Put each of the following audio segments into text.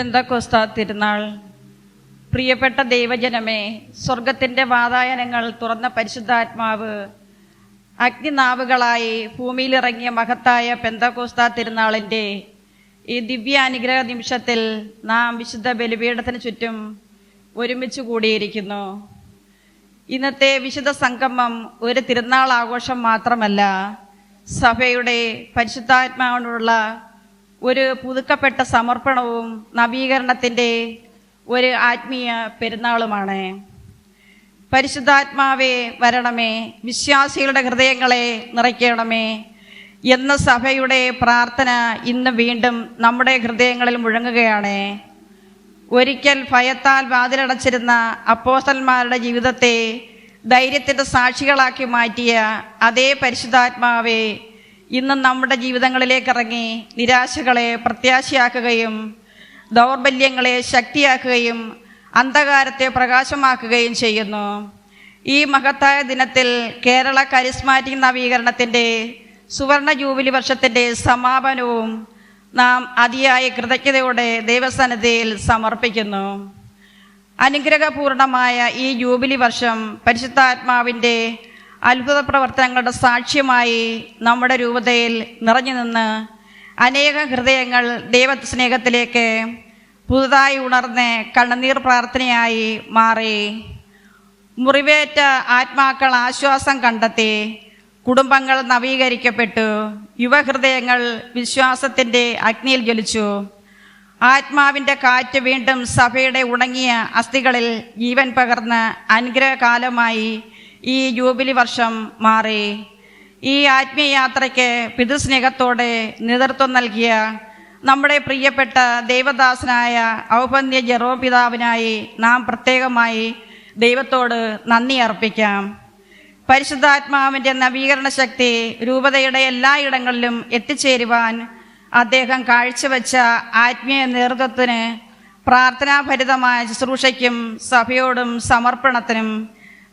പെന്തക്കോസ്ത തിരുനാൾ. പ്രിയപ്പെട്ട ദൈവജനമേ, സ്വർഗത്തിൻ്റെ വാതായനങ്ങൾ തുറന്ന പരിശുദ്ധാത്മാവ് അഗ്നിനാവുകളായി ഭൂമിയിലിറങ്ങിയ മഹത്തായ പെന്തക്കോസ്ത തിരുനാളിൻ്റെ ഈ ദിവ്യാനുഗ്രഹ നിമിഷത്തിൽ നാം വിശുദ്ധ ബലിപീഠത്തിന് ചുറ്റും ഒരുമിച്ച് കൂടിയിരിക്കുന്നു. ഇന്നത്തെ വിശുദ്ധ സംഗമം ഒരു തിരുനാൾ ആഘോഷം മാത്രമല്ല, സഭയുടെ പരിശുദ്ധാത്മാവിനുള്ള ഒരു പുതുക്കപ്പെട്ട സമർപ്പണവും നവീകരണത്തിൻ്റെ ഒരു ആത്മീയ പെരുന്നാളുമാണ്. പരിശുദ്ധാത്മാവേ വരണമേ, വിശ്വാസികളുടെ ഹൃദയങ്ങളെ നിറയ്ക്കണമേ എന്ന സഭയുടെ പ്രാർത്ഥന ഇന്ന് വീണ്ടും നമ്മുടെ ഹൃദയങ്ങളിൽ മുഴങ്ങുകയാണ്. ഒരിക്കൽ ഭയത്താൽ വാതിലടച്ചിരുന്ന അപ്പോസ്തലന്മാരുടെ ജീവിതത്തെ ധൈര്യത്തിൻ്റെ സാക്ഷികളാക്കി മാറ്റിയ അതേ പരിശുദ്ധാത്മാവേ ഇന്നും നമ്മുടെ ജീവിതങ്ങളിലേക്ക് ഇറങ്ങി നിരാശകളെ പ്രത്യാശയാക്കുകയും ദൗർബല്യങ്ങളെ ശക്തിയാക്കുകയും അന്ധകാരത്തെ പ്രകാശമാക്കുകയും ചെയ്യുന്നു. ഈ മഹത്തായ ദിനത്തിൽ കേരള കരിസ്മാറ്റിക് നവീകരണത്തിൻ്റെ സുവർണ ജൂബിലി വർഷത്തിൻ്റെ സമാപനവും നാം അതിയായ കൃതജ്ഞതയോടെ ദൈവസന്നിധിയിൽ സമർപ്പിക്കുന്നു. അനുഗ്രഹപൂർണമായ ഈ ജൂബിലി വർഷം പരിശുദ്ധാത്മാവിൻ്റെ അത്ഭുത പ്രവർത്തനങ്ങളുടെ സാക്ഷ്യമായി നമ്മുടെ രൂപതയിൽ നിറഞ്ഞു നിന്ന് അനേകം ഹൃദയങ്ങൾ ദൈവസ്നേഹത്തിലേക്ക് പുതുതായി ഉണർന്ന് കണ്ണുനീർ പ്രാർത്ഥനയായി മാറി. മുറിവേറ്റ ആത്മാക്കൾ ആശ്വാസം കണ്ടെത്തി, കുടുംബങ്ങൾ നവീകരിക്കപ്പെട്ടു, യുവഹൃദയങ്ങൾ വിശ്വാസത്തിൻ്റെ അഗ്നിയിൽ ജ്വലിച്ചു. ആത്മാവിൻ്റെ കാറ്റ് വീണ്ടും സഭയുടെ ഉണങ്ങിയ അസ്ഥികളിൽ ജീവൻ പകർന്ന് അനുഗ്രഹകാലമായി ഈ ജൂബിലി വർഷം മാറി. ഈ ആത്മീയ യാത്രയ്ക്ക് പിതൃസ്നേഹത്തോടെ നേതൃത്വം നൽകിയ നമ്മുടെ പ്രിയപ്പെട്ട ദൈവദാസനായ ഔപന്യ ജെറോം പിതാവിനായി നാം പ്രത്യേകമായി ദൈവത്തോട് നന്ദി അർപ്പിക്കാം. പരിശുദ്ധാത്മാവിൻ്റെ നവീകരണ ശക്തി രൂപതയുടെ എല്ലായിടങ്ങളിലും എത്തിച്ചേരുവാൻ അദ്ദേഹം കാഴ്ചവെച്ച ആത്മീയ നേതൃത്വത്തിന്, പ്രാർത്ഥനാഭരിതമായ ശുശ്രൂഷയ്ക്കും സഭയോടും സമർപ്പണത്തിനും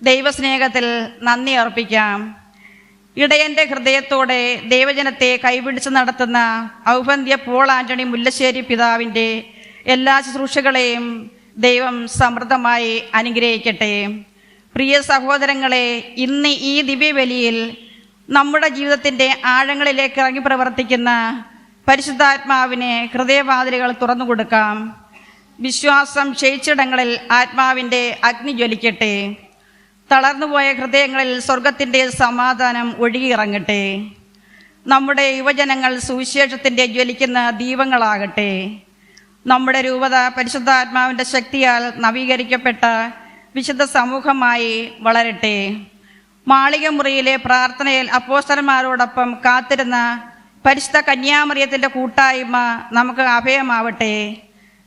ദൈവസ്നേഹത്തിൽ നന്ദി അർപ്പിക്കാം. ഇടയൻ്റെ ഹൃദയത്തോടെ ദൈവജനത്തെ കൈപിടിച്ച് നടത്തുന്ന ഔപന്യ പോൾ ആൻ്റണി മുല്ലശ്ശേരി പിതാവിൻ്റെ എല്ലാ ശുശ്രൂഷകളെയും ദൈവം സമൃദ്ധമായി അനുഗ്രഹിക്കട്ടെ. പ്രിയ സഹോദരങ്ങളെ, ഇന്ന് ഈ ദിവ്യബലിയിൽ നമ്മുടെ ജീവിതത്തിൻ്റെ ആഴങ്ങളിലേക്ക് ഇറങ്ങി പ്രവർത്തിക്കുന്ന പരിശുദ്ധാത്മാവിന് ഹൃദയവാതിലുകൾ തുറന്നു കൊടുക്കാം. വിശ്വാസം ക്ഷയിച്ചിടങ്ങളിൽ ആത്മാവിൻ്റെ അഗ്നി ജ്വലിക്കട്ടെ. തളർന്നുപോയ ഹൃദയങ്ങളിൽ സ്വർഗത്തിൻ്റെ സമാധാനം ഒഴുകിയിറങ്ങട്ടെ. നമ്മുടെ യുവജനങ്ങൾ സുവിശേഷത്തിൻ്റെ ജ്വലിക്കുന്ന ദീപങ്ങളാകട്ടെ. നമ്മുടെ രൂപത പരിശുദ്ധാത്മാവിൻ്റെ ശക്തിയാൽ നവീകരിക്കപ്പെട്ട വിശുദ്ധ സമൂഹമായി വളരട്ടെ. മാളികമുറിയിലെ പ്രാർത്ഥനയിൽ അപ്പോസ്തലന്മാരോടൊപ്പം കാത്തിരുന്ന പരിശുദ്ധ കന്യാമറിയത്തിൻ്റെ കൂട്ടായ്മ നമുക്ക് അഭയമാവട്ടെ.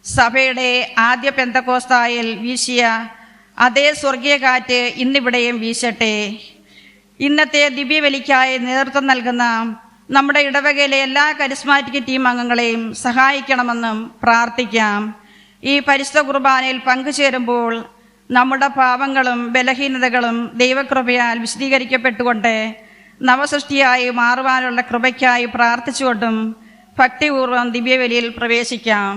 സഭയുടെ ആദ്യ പെന്തക്കോസ്തായിൽ വീശിയ അതേ സ്വർഗീയ കാറ്റ് ഇന്നിവിടെയും വീശട്ടെ. ഇന്നത്തെ ദിവ്യബലിക്കായി നേതൃത്വം നൽകുന്ന നമ്മുടെ ഇടവകയിലെ എല്ലാ കരിസ്മാറ്റിക് ടീം അംഗങ്ങളെയും സഹായിക്കണമെന്നും പ്രാർത്ഥിക്കാം. ഈ പരിശുദ്ധ കുർബാനയിൽ പങ്കുചേരുമ്പോൾ നമ്മുടെ പാപങ്ങളും ബലഹീനതകളും ദൈവകൃപയാൽ വിശദീകരിക്കപ്പെട്ടുകൊണ്ട് നവസൃഷ്ടിയായി മാറുവാനുള്ള കൃപയ്ക്കായി പ്രാർത്ഥിച്ചുകൊണ്ടും ഭക്തിപൂർവ്വം ദിവ്യബലിയിൽ പ്രവേശിക്കാം.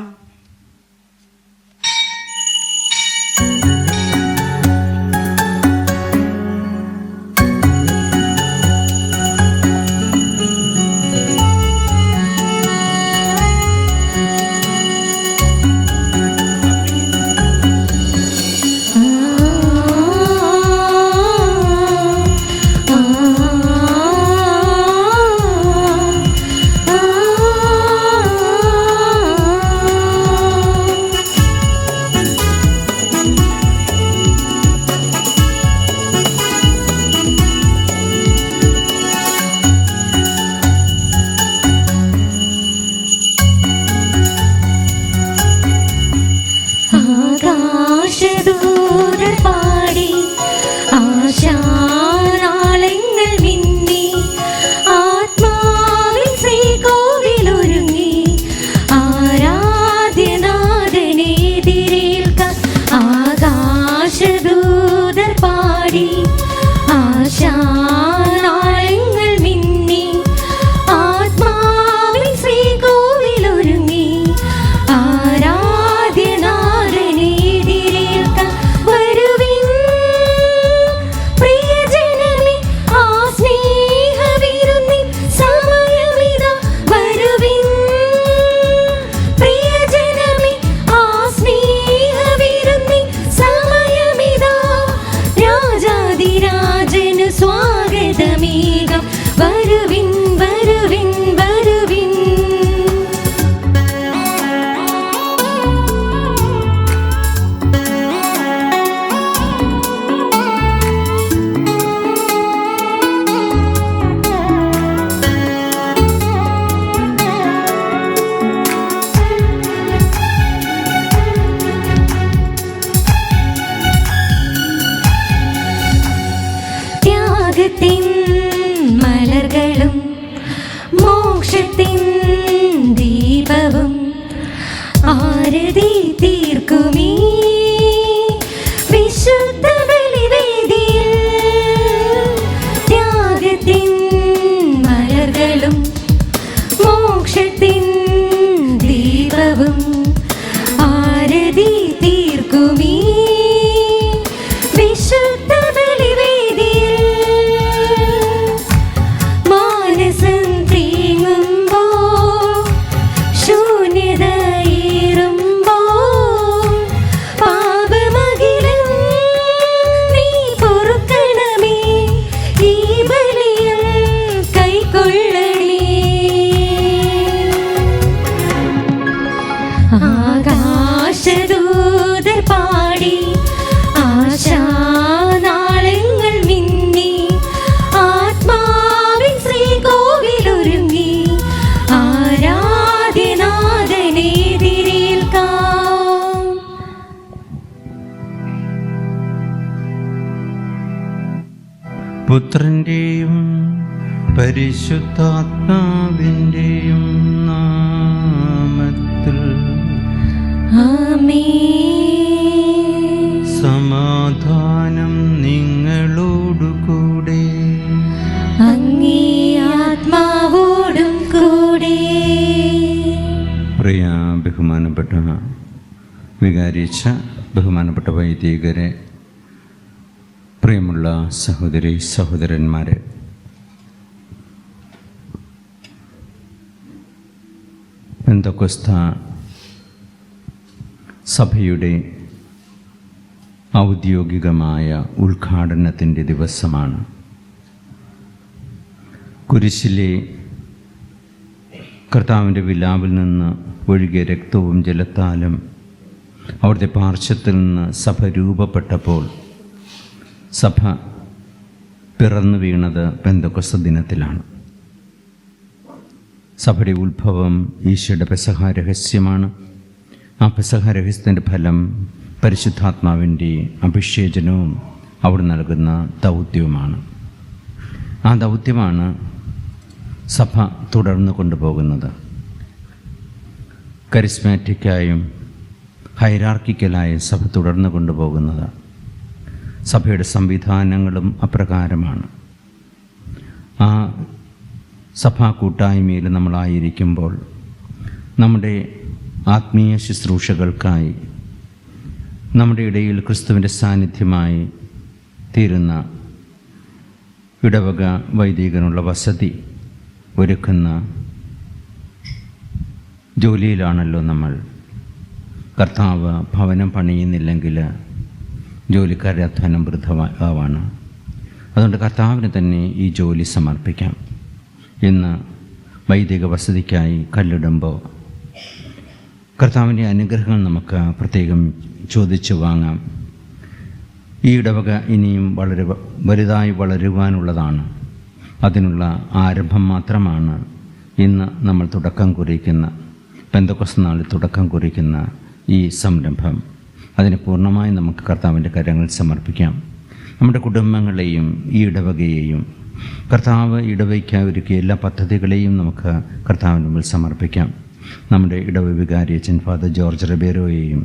പരാതി തീർക്കുമീ വിശുദ്ധ ബലിവേദിയിൽ. മാനസം തേങ്ങുമ്പോൾ ശൂന്യതയേറുമ്പോൾ പാപമകിലം നീ പൊറുക്കണമേ, ഈ ബലിയും കൈക്കൊള്ളണേ. ആകാശദൂതർ പാടി ആശാനാളങ്ങൾ മിന്നി, ആത്മാവിൻ ശ്രീകോവിലൊരുങ്ങി ആരാധ്യനാഥനെ തിരേൽക്കാം. പുത്രന്റെയും പരിശുദ്ധാത്മാവിന്റെയും നാമത്തിൽ ആമേൻ. സമാധാനം നിങ്ങളോടുകൂടെ. അങ്ങേ ആത്മാവോടും കൂടെ. പ്രിയ ബഹുമാനപ്പെട്ട വികാരിച്ച ബഹുമാനപ്പെട്ട വൈദികരെ, പ്രിയമുള്ള സഹോദരി സഹോദരന്മാരെ, പെന്തക്കോസ്ത സഭയുടെ ഔദ്യോഗികമായ ഉദ്ഘാടനത്തിൻ്റെ ദിവസമാണ്. കുരിശിലെ കർത്താവിൻ്റെ വിലാവിൽ നിന്ന് ഒഴുകിയ രക്തവും ജലത്താലും അവിടുത്തെ പാർശ്വത്തിൽ നിന്ന് സഭ രൂപപ്പെട്ടപ്പോൾ സഭ പിറന്നു വീണത് പെന്തക്കോസ്ത ദിനത്തിലാണ്. സഭയുടെ ഉത്ഭവം ഈശോയുടെ പെസഹ രഹസ്യമാണ്. ആ പെസഹ രഹസ്യത്തിൻ്റെ ഫലം പരിശുദ്ധാത്മാവിൻ്റെ അഭിഷേചനവും അവിടെ നൽകുന്ന ദൗത്യവുമാണ്. ആ ദൗത്യമാണ് സഭ തുടർന്ന് കൊണ്ടുപോകുന്നത്. കരിസ്മാറ്റിക്കായും ഹൈറാർക്കിക്കലായും സഭ തുടർന്ന് കൊണ്ടുപോകുന്നത്. സഭയുടെ സംവിധാനങ്ങളും അപ്രകാരമാണ്. ആ സഭാ കൂട്ടായ്മയിൽ നമ്മളായിരിക്കുമ്പോൾ നമ്മുടെ ആത്മീയ ശുശ്രൂഷകൾക്കായി നമ്മുടെ ഇടയിൽ ക്രിസ്തുവിൻ്റെ സാന്നിധ്യമായി തീരുന്ന ഇടവക വൈദികനുള്ള വസതി ഒരുക്കുന്ന ജോലിയിലാണല്ലോ നമ്മൾ. കർത്താവ് ഭവനം പണിയുന്നില്ലെങ്കിൽ ജോലിക്കാരുടെ അധ്വാനം വൃഥവാണ്. അതുകൊണ്ട് കർത്താവിന് തന്നെ ഈ ജോലി സമർപ്പിക്കാം. ഇന്ന് വൈദിക വസതിക്കായി കല്ലിടുമ്പോൾ കർത്താവിൻ്റെ അനുഗ്രഹങ്ങൾ നമുക്ക് പ്രത്യേകം ചോദിച്ചു വാങ്ങാം. ഈ ഇടവക ഇനിയും വളരെ വലുതായി വളരുവാനുള്ളതാണ്. അതിനുള്ള ആരംഭം മാത്രമാണ് ഇന്ന് നമ്മൾ തുടക്കം കുറിക്കുന്ന, പെന്തക്കോസ്ത് നാളിൽ തുടക്കം കുറിക്കുന്ന ഈ സംരംഭം. അതിന് പൂർണ്ണമായി നമുക്ക് കർത്താവിൻ്റെ കരങ്ങളിൽ സമർപ്പിക്കാം. നമ്മുടെ കുടുംബങ്ങളെയും ഈ ഇടവകയെയും കർത്താവ് ഇടവയ്ക്കായി ഒരുക്കിയ എല്ലാ പദ്ധതികളെയും നമുക്ക് കർത്താവിന് മുമ്പിൽ സമർപ്പിക്കാം. നമ്മുടെ ഇടവ വികാരി അച്ഛൻ ഫാദർ ജോർജ് റബേരോയെയും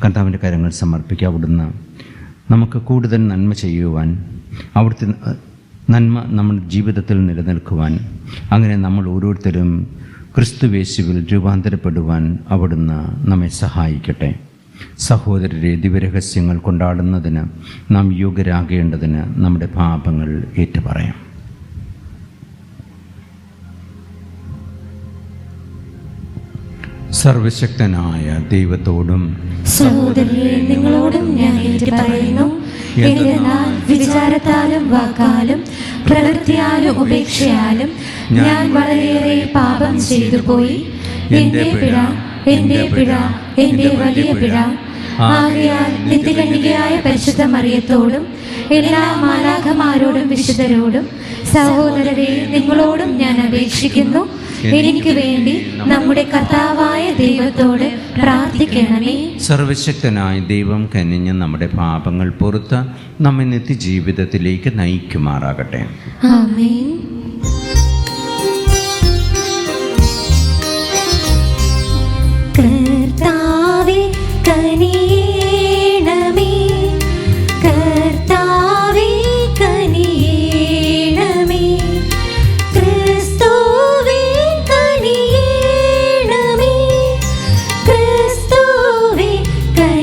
കർത്താവിൻ്റെ കരങ്ങൾ സമർപ്പിക്കുക. അവിടുന്ന് നമുക്ക് കൂടുതൽ നന്മ ചെയ്യുവാൻ, അവിടുത്തെ നന്മ നമ്മുടെ ജീവിതത്തിൽ നിലനിൽക്കുവാൻ, അങ്ങനെ നമ്മൾ ഓരോരുത്തരും ക്രിസ്തുവേശുവിൽ രൂപാന്തരപ്പെടുവാൻ അവിടുന്ന് നമ്മെ സഹായിക്കട്ടെ. സഹോദരരെ, ദിവ്യരഹസ്യങ്ങൾ കൊണ്ടാടുന്നതിന് നാം യോഗ്യരാകേണ്ടതിന് നമ്മുടെ പാപങ്ങൾ ഏറ്റുപറയാം. സർവശക്തനായ ദൈവത്തോടും സഹോദരരെ നിങ്ങളോടും ഞാൻ ഏറ്റുപറയുന്നു, എന്തെന്നാൽ വിചാരത്താലും വാക്കാലും പ്രവൃത്തിയാലും ഉപേക്ഷയാലും ഞാൻ വളരെയേറെ പാപം ചെയ്തു പോയി. എന്റെ പിഴ, എന്റെ പിഴ, എന്റെ വലിയ പിഴ. ആകയാൽ നിത്യകന്യകയായ പരിശുദ്ധ മറിയത്തോടും എല്ലാ മാലാഖമാരോടും വിശുദ്ധരോടും സഹോദരരെ നിങ്ങളോടും ഞാൻ അപേക്ഷിക്കുന്നു, എനിക്ക് വേണ്ടി നമ്മുടെ കർത്താവായ ദൈവത്തോട് പ്രാർത്ഥിക്കണമേ. സർവശക്തനായ ദൈവം കനിഞ്ഞ് നമ്മുടെ പാപങ്ങൾ പുറത്ത് നമ്മെ നിത്യജീവിതത്തിലേക്ക് നയിക്കുമാറാകട്ടെ. ആമേൻ. കർത്താവേ കനിയേണമേ, കർത്താവേ കനിയേണമേ, ക്രിസ്തുവേ കനിയേണമേ, ക്രിസ്തുവേ കനിയേണമേ.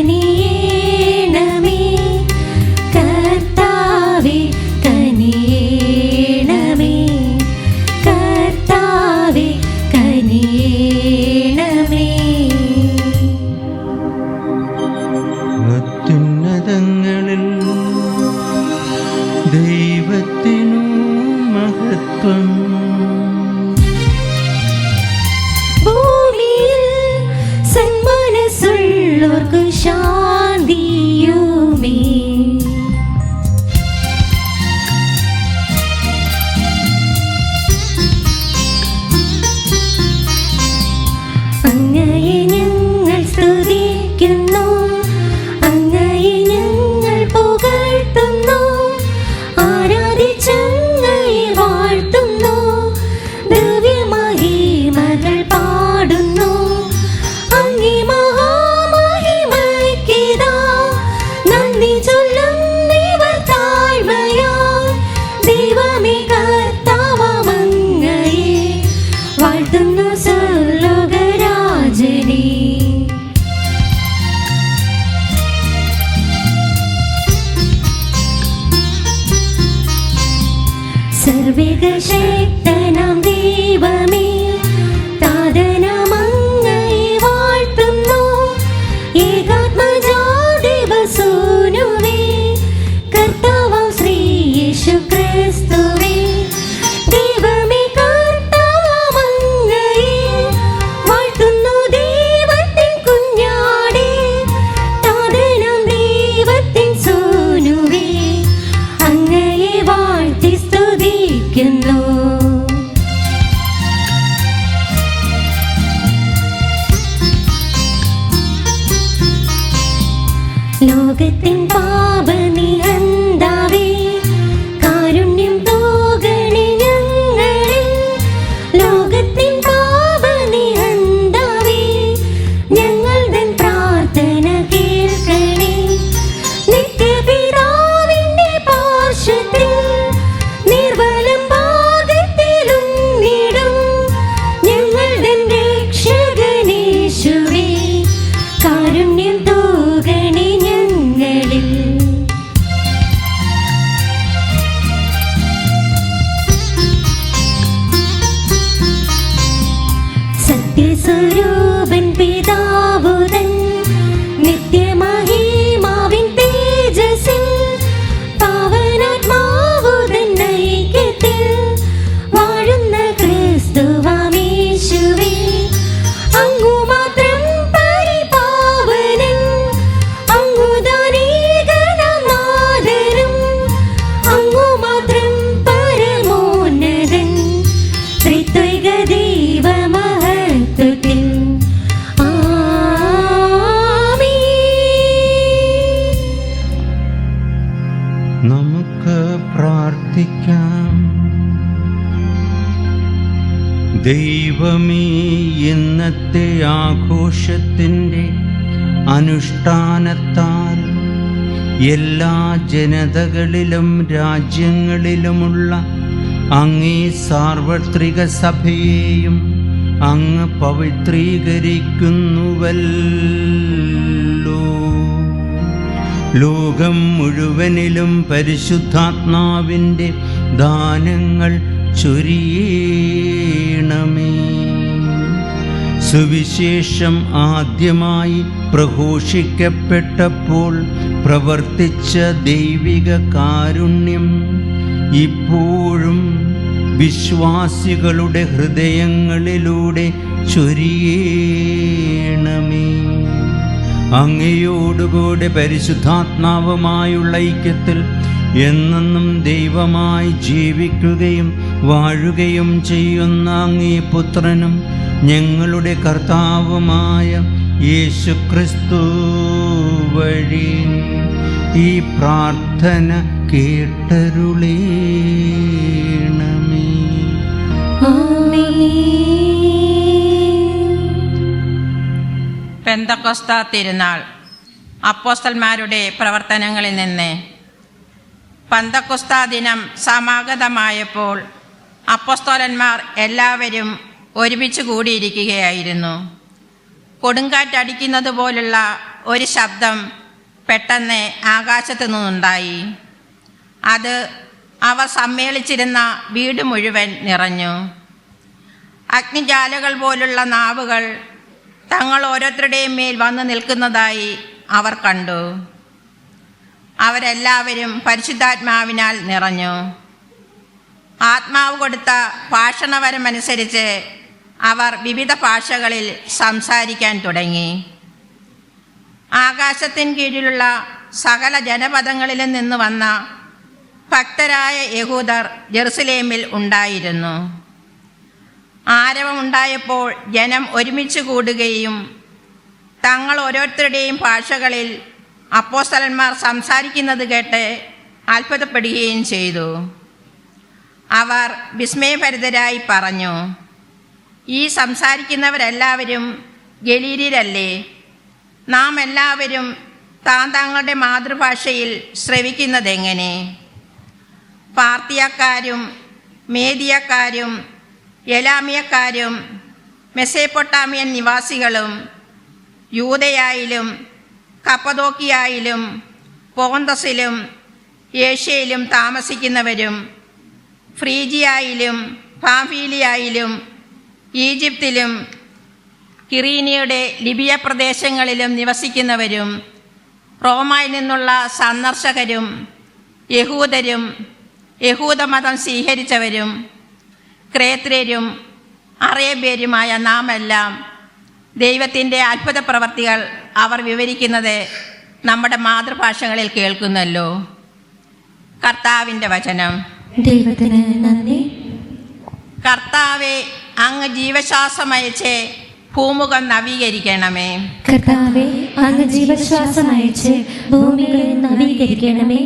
സർഗശക്തനാം ദൈവമേ, താതനമങ്ങയെ വാഴ്ത്തുന്നു. ഏകാത്മജാദേവസൂനുവേ, കർത്താവാം ശ്രീ യേശു ക്രിസ്തുവേ, ദൈവമേ കർത്താവമങ്ങയെ വാഴ്ത്തുന്നു. ദൈവത്തിൻ കുഞ്ഞാടേ, താതനാം ദൈവത്തിൻ സൂനുവേ, അങ്ങയെ വാഴ്ത്തി സ്തുതിക്കുന്നു. ലോകത്തിൻ പാപനിഹന്താവേ, കാരുണ്യം തോകണേ ഞങ്ങളിൽ. ലോകത്തിൻ പാപനിഹന്താവേ, ഞങ്ങൾ തൻ പ്രാർത്ഥന കേൾക്കണേ. നിത്യപിതാവിന്റെ പാർശ്വത്തിൽ നിർവലം ഭാഗത്തിലുന്നിടും ഞങ്ങൾ തൻ രക്ഷകനേശുവേ, കാരുണ്യം തോകണേ ഞങ്ങളിൽ. സത്യസ്വരൂപൻ പിതാവുതൻ നിത്യമഹിമാവിൻ തേജസ്സിൽ, പാവനാത്മാവുതൻ ഐക്യത്തിൽ വാഴുന്ന ക്രിസ്തുവാമേശുവേ, അങ്ങു മാത്രം പരിപാവനൻ, അങ്ങു ദാനീകനാഥനും, അങ്ങു മാത്രം പരമോന്നതൻ, ത്രിത്വൈക ദൈവമഹത്വത്തിൽ. ആമേൻ. നമുക്ക് പ്രാർത്ഥിക്കാം. ദൈവമേ, ഇന്നത്തെ ആഘോഷത്തിൻ്റെ അനുഷ്ഠാനത്താൽ എല്ലാ ജനതകളിലും രാജ്യങ്ങളിലുമുള്ള അങ്ങേ സാർവത്രിക സഭയെയും അങ്ങ് പവിത്രീകരിക്കുന്നുവല്ലോ. ലോകം മുഴുവനിലും പരിശുദ്ധാത്മാവിൻ്റെ ദാനങ്ങൾ ചൊരിയണമേ. സുവിശേഷം ആദ്യമായി പ്രഘോഷിക്കപ്പെട്ടപ്പോൾ പ്രവർത്തിച്ച ദൈവിക കാരുണ്യം ഇപ്പോഴും വിശ്വാസികളുടെ ഹൃദയങ്ങളിലൂടെ ചൊരിയണമേ. അങ്ങയോടുകൂടെ പരിശുദ്ധാത്മാവുമായുള്ള ഐക്യത്തിൽ എന്നെന്നും ദൈവമായി ജീവിക്കുകയും വാഴുകയും ചെയ്യുന്ന അങ്ങേ പുത്രനും ഞങ്ങളുടെ കർത്താവുമായ യേശുക്രിസ്തു വഴി ഈ പ്രാർത്ഥന കേട്ടരുളേണമേ. പെന്തക്കോസ്ത തിരുനാൾ. അപ്പോസ്തലന്മാരുടെ പ്രവർത്തനങ്ങളിൽ നിന്ന്. പെന്തക്കോസ്ത ദിനം സമാഗതമായപ്പോൾ അപ്പോസ്തലന്മാർ എല്ലാവരും ഒരുമിച്ച് കൂടിയിരിക്കുകയായിരുന്നു. കൊടുങ്കാറ്റടിക്കുന്നത് പോലുള്ള ഒരു ശബ്ദം പെട്ടെന്ന് ആകാശത്തു നിന്നുണ്ടായി. അത് അവർ സമ്മേളിച്ചിരുന്ന വീട് മുഴുവൻ നിറഞ്ഞു. അഗ്നിജാലകൾ പോലുള്ള നാവുകൾ തങ്ങൾ ഓരോരുത്തരുടെയും മേൽ വന്നു നിൽക്കുന്നതായി അവർ കണ്ടു. അവരെല്ലാവരും പരിശുദ്ധാത്മാവിനാൽ നിറഞ്ഞു. ആത്മാവ് കൊടുത്ത ഭാഷണവരമനുസരിച്ച് അവർ വിവിധ ഭാഷകളിൽ സംസാരിക്കാൻ തുടങ്ങി. ആകാശത്തിൻ കീഴിലുള്ള സകല ജനപദങ്ങളിലും നിന്ന് വന്ന ഭക്തരായ യഹൂദർ ജെറുസലേമിൽ ഉണ്ടായിരുന്നു. ആരവമുണ്ടായപ്പോൾ ജനം ഒരുമിച്ച് കൂടുകയും തങ്ങൾ ഓരോരുത്തരുടെയും ഭാഷകളിൽ അപ്പോസ്തലന്മാർ സംസാരിക്കുന്നത് കേട്ട് അത്ഭുതപ്പെടുകയും ചെയ്തു. അവർ വിസ്മയഭരിതരായി പറഞ്ഞു, ഈ സംസാരിക്കുന്നവരെല്ലാവരും ഗലീലയരല്ലേ? നാം എല്ലാവരും താങ്കളുടെ മാതൃഭാഷയിൽ ശ്രവിക്കുന്നതെങ്ങനെ? പാർത്തിയക്കാരും മേദിയക്കാരും എലാമിയക്കാരും മെസോപ്പൊട്ടാമിയൻ നിവാസികളും യൂദയായിലും കപ്പദോക്കിയായിലും പോന്തസിലും ഏഷ്യയിലും താമസിക്കുന്നവരും ഫ്രീജിയായിലും പാംഫീലിയായിലും ഈജിപ്തിലും കിറീനിയുടെ ലിബിയ പ്രദേശങ്ങളിലും നിവസിക്കുന്നവരും റോമയിൽ നിന്നുള്ള സന്ദർശകരും യഹൂദരും യഹൂദമതം സ്വീകരിച്ചവരും ക്രേത്യരും അറേബ്യരുമായ നാമെല്ലാം ദൈവത്തിൻ്റെ അത്ഭുത പ്രവർത്തികൾ അവർ വിവരിക്കുന്നത് നമ്മുടെ മാതൃഭാഷകളിൽ കേൾക്കുന്നല്ലോ. കർത്താവിൻ്റെ വചനം. ദൈവത്തിന് നന്ദി. കർത്താവെ, അങ്ങ് ജീവശ്വാസമയച്ച് ഭൂമുഖം നവീകരിക്കണമേ. കർത്താവേ, അങ്ങ് ജീവശ്വാസം അയച്ച് ഭൂമിയെ നവീകരിക്കണമേ.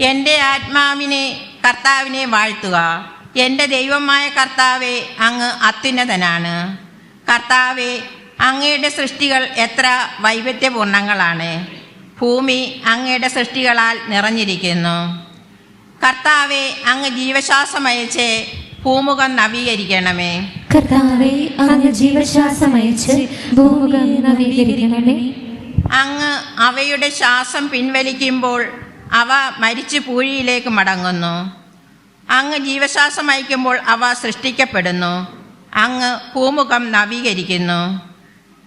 എൻ്റെ ആത്മാവിനെ കർത്താവിനെ വാഴ്ത്തുക. എൻ്റെ ദൈവമായ കർത്താവെ, അങ്ങ് അത്യുന്നതനാണ്. കർത്താവെ, അങ്ങയുടെ സൃഷ്ടികൾ എത്ര വൈവിധ്യപൂർണ്ണങ്ങളാണ്. ഭൂമി അങ്ങയുടെ സൃഷ്ടികളാൽ നിറഞ്ഞിരിക്കുന്നു. കർത്താവെ, അങ്ങ് ജീവശ്വാസമയച്ച് ഭൂമുഖം നവീകരിക്കണമേ. കർത്താവേ, അങ്ങ് ജീവശ്വാസം അയച്ച് ഭൂമുഖം നവീകരിക്കണമേ. അങ്ങ് അവയുടെ ശ്വാസം പിൻവലിക്കുമ്പോൾ അവ മരിച്ചു പൂഴിയിലേക്ക് മടങ്ങുന്നു. അങ്ങ് ജീവശ്വാസം അയക്കുമ്പോൾ അവ സൃഷ്ടിക്കപ്പെടുന്നു. അങ്ങ് ഭൂമുഖം നവീകരിക്കുന്നു.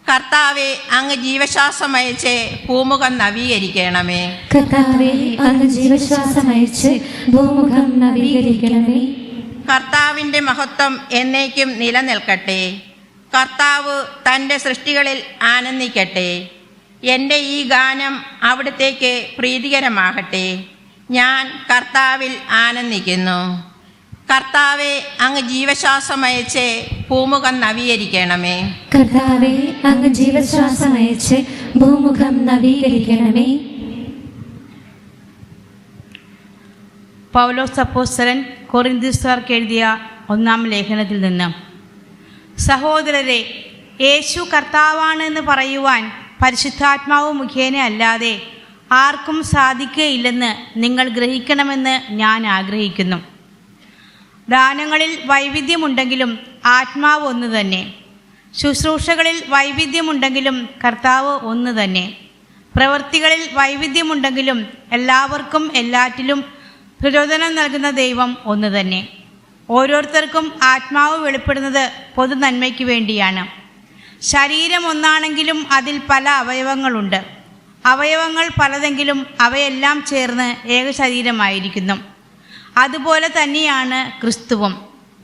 കർത്താവെ, അങ്ങ് ജീവശ്വാസം അയച്ച് ഭൂമുഖം നവീകരിക്കണമേ. കർത്താവേ, അങ്ങ് ജീവശ്വാസം അയച്ച് ഭൂമുഖം നവീകരിക്കണമേ. കർത്താവിൻ്റെ മഹത്വം എന്നേക്കും നിലനിൽക്കട്ടെ. കർത്താവ് തൻ്റെ സൃഷ്ടികളിൽ ആനന്ദിക്കട്ടെ. എൻ്റെ ഈ ഗാനം അവിടുത്തേക്ക് പ്രീതികരമാകട്ടെ. ഞാൻ കർത്താവിൽ ആനന്ദിക്കുന്നു. കർത്താവെ, അങ്ങ് ജീവശ്വാസം അയച്ച് ഭൂമുഖം നവീകരിക്കണമേ. കർത്താവേ, അങ്ങ് ജീവശ്വാസം അയച്ച് ഭൂമുഖം നവീകരിക്കണമേ. പൗലോസ് അപ്പോസ്തലൻ കൊറിന്ത്യക്കാർക്ക് എഴുതിയ 1-ാം ലേഖനത്തിൽ നിന്ന്: സഹോദരരെ, യേശു കർത്താവാണെന്ന് പറയുവാൻ പരിശുദ്ധാത്മാവ് മുഖേന അല്ലാതെ ആർക്കും സാധിക്കുകയില്ലെന്ന് നിങ്ങൾ ഗ്രഹിക്കണമെന്ന് ഞാൻ ആഗ്രഹിക്കുന്നു. ദാനങ്ങളിൽ വൈവിധ്യമുണ്ടെങ്കിലും ആത്മാവ് ഒന്ന് തന്നെ. ശുശ്രൂഷകളിൽ വൈവിധ്യമുണ്ടെങ്കിലും കർത്താവ് ഒന്ന് തന്നെ. പ്രവൃത്തികളിൽ വൈവിധ്യമുണ്ടെങ്കിലും എല്ലാവർക്കും എല്ലാറ്റിലും പ്രചോദനം നൽകുന്ന ദൈവം ഒന്ന് തന്നെ. ഓരോരുത്തർക്കും ആത്മാവ് വെളിപ്പെടുന്നത് പൊതു നന്മയ്ക്ക് വേണ്ടിയാണ്. ശരീരം ഒന്നാണെങ്കിലും അതിൽ പല അവയവങ്ങളുണ്ട്. അവയവങ്ങൾ പലതെങ്കിലും അവയെല്ലാം ചേർന്ന് ഏക ശരീരമായിരിക്കുന്നു. അതുപോലെ തന്നെയാണ് ക്രിസ്തുവും.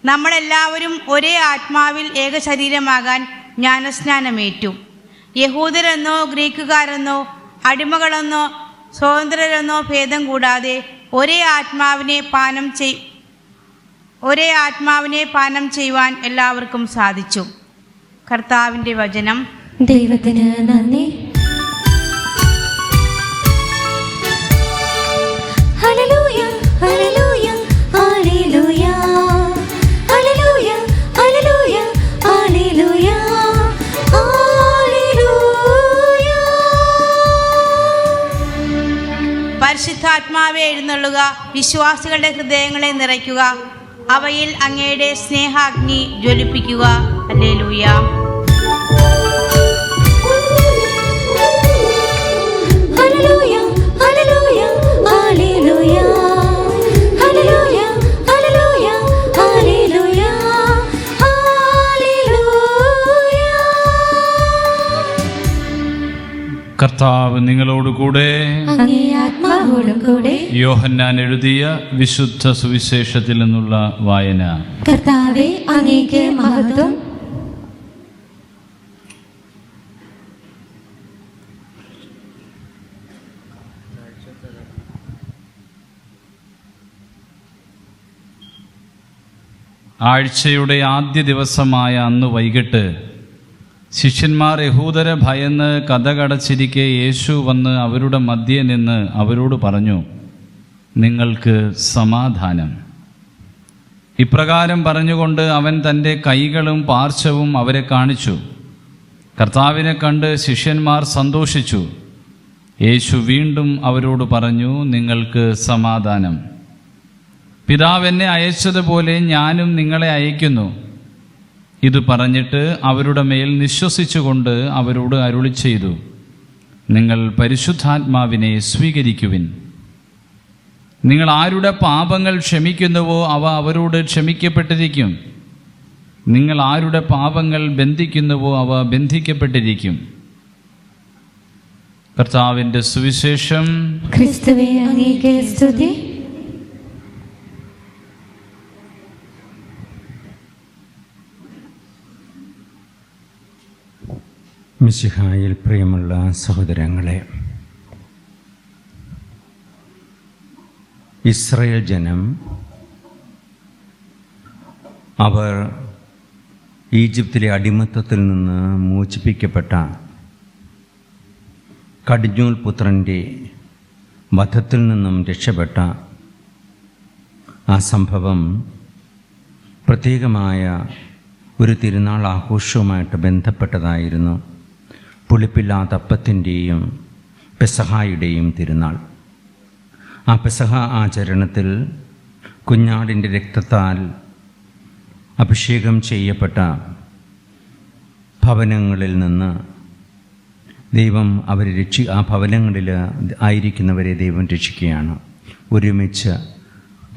നമ്മളെല്ലാവരും ഒരേ ആത്മാവിൽ ഏക ശരീരമാകാൻ ജ്ഞാനസ്നാനമേറ്റു. യഹൂദരെന്നോ ഗ്രീക്കുകാരെന്നോ അടിമകളെന്നോ സ്വതന്ത്രരെന്നോ ഭേദം കൂടാതെ ഒരേ ആത്മാവിനെ പാനം ചെയ്യുവാൻ എല്ലാവർക്കും സാധിച്ചു. കർത്താവിൻ്റെ വചനം. ദൈവത്തിന് നന്ദി. Hallelujah, hallelujah, hallelujah, hallelujah, hallelujah, hallelujah, hallelujah. പരിശുദ്ധാത്മാവെ എഴുന്നള്ളുക, വിശ്വാസികളുടെ ഹൃദയങ്ങളെ നിറയ്ക്കുക, അവയിൽ അങ്ങയുടെ സ്നേഹാഗ്നി ജ്വലിപ്പിക്കുക. Hallelujah. Hallelujah, hallelujah, hallelujah, hallelujah, hallelujah, hallelujah, hallelujah. കർത്താവ് നിങ്ങളോടുകൂടെ. അങ്ങേ ആത്മാവോടും കൂടെ. യോഹന്നാൻ എഴുതിയ വിശുദ്ധ സുവിശേഷത്തിൽ നിന്നുള്ള വായന. കർത്താവേ, അങ്ങേക്ക് മഹത്വം. ആഴ്ചയുടെ ആദ്യ ദിവസമായ അന്ന് വൈകിട്ട് ശിഷ്യന്മാർ യഹൂദരെ ഭയന്ന് കതകടച്ചിരിക്കെ യേശു വന്ന് അവരുടെ മധ്യേ നിന്ന് അവരോട് പറഞ്ഞു, നിങ്ങൾക്ക് സമാധാനം. ഇപ്രകാരം പറഞ്ഞുകൊണ്ട് അവൻ തൻ്റെ കൈകളും പാർശ്വവും അവരെ കാണിച്ചു. കർത്താവിനെ കണ്ട് ശിഷ്യന്മാർ സന്തോഷിച്ചു. യേശു വീണ്ടും അവരോട് പറഞ്ഞു, നിങ്ങൾക്ക് സമാധാനം. പിതാവ് എന്നെ അയച്ചതുപോലെ ഞാനും നിങ്ങളെ അയക്കുന്നു. ഇത് പറഞ്ഞിട്ട് അവരുടെ മേൽ നിശ്വസിച്ചുകൊണ്ട് അവരോട് അരുളി ചെയ്തു, നിങ്ങൾ പരിശുദ്ധാത്മാവിനെ സ്വീകരിക്കുവിൻ. നിങ്ങൾ ആരുടെ പാപങ്ങൾ ക്ഷമിക്കുന്നുവോ അവ അവരോട് ക്ഷമിക്കപ്പെട്ടിരിക്കും. നിങ്ങൾ ആരുടെ പാപങ്ങൾ ബന്ധിക്കുന്നുവോ അവ ബന്ധിക്കപ്പെട്ടിരിക്കും. കർത്താവിൻ്റെ സുവിശേഷം. ക്രിസ്തുവേ, അങ്ങേക്ക് സ്തുതി. മിശിഹായിൽ പ്രിയമുള്ള സഹോദരങ്ങളെ, ഇസ്രായേൽ ജനം അവർ ഈജിപ്തിലെ അടിമത്തത്തിൽ നിന്ന് മോചിപ്പിക്കപ്പെട്ട കടിഞ്ഞൂൽ പുത്രൻ്റെ വധത്തിൽ നിന്നും രക്ഷപ്പെട്ട ആ സംഭവം പ്രത്യേകമായ ഒരു തിരുനാൾ ആഘോഷവുമായിട്ട് ബന്ധപ്പെട്ടതായിരുന്നു. പുളിപ്പില്ലാത്ത അപ്പത്തിൻ്റെയും പെസഹായുടെയും തിരുനാൾ. ആ പെസഹ ആചരണത്തിൽ കുഞ്ഞാടിൻ്റെ രക്തത്താൽ അഭിഷേകം ചെയ്യപ്പെട്ട ഭവനങ്ങളിൽ നിന്ന് ദൈവം അവരെ ആ ഭവനങ്ങളിൽ ആയിരിക്കുന്നവരെ ദൈവം രക്ഷിക്കുകയാണ്. ഒരുമിച്ച്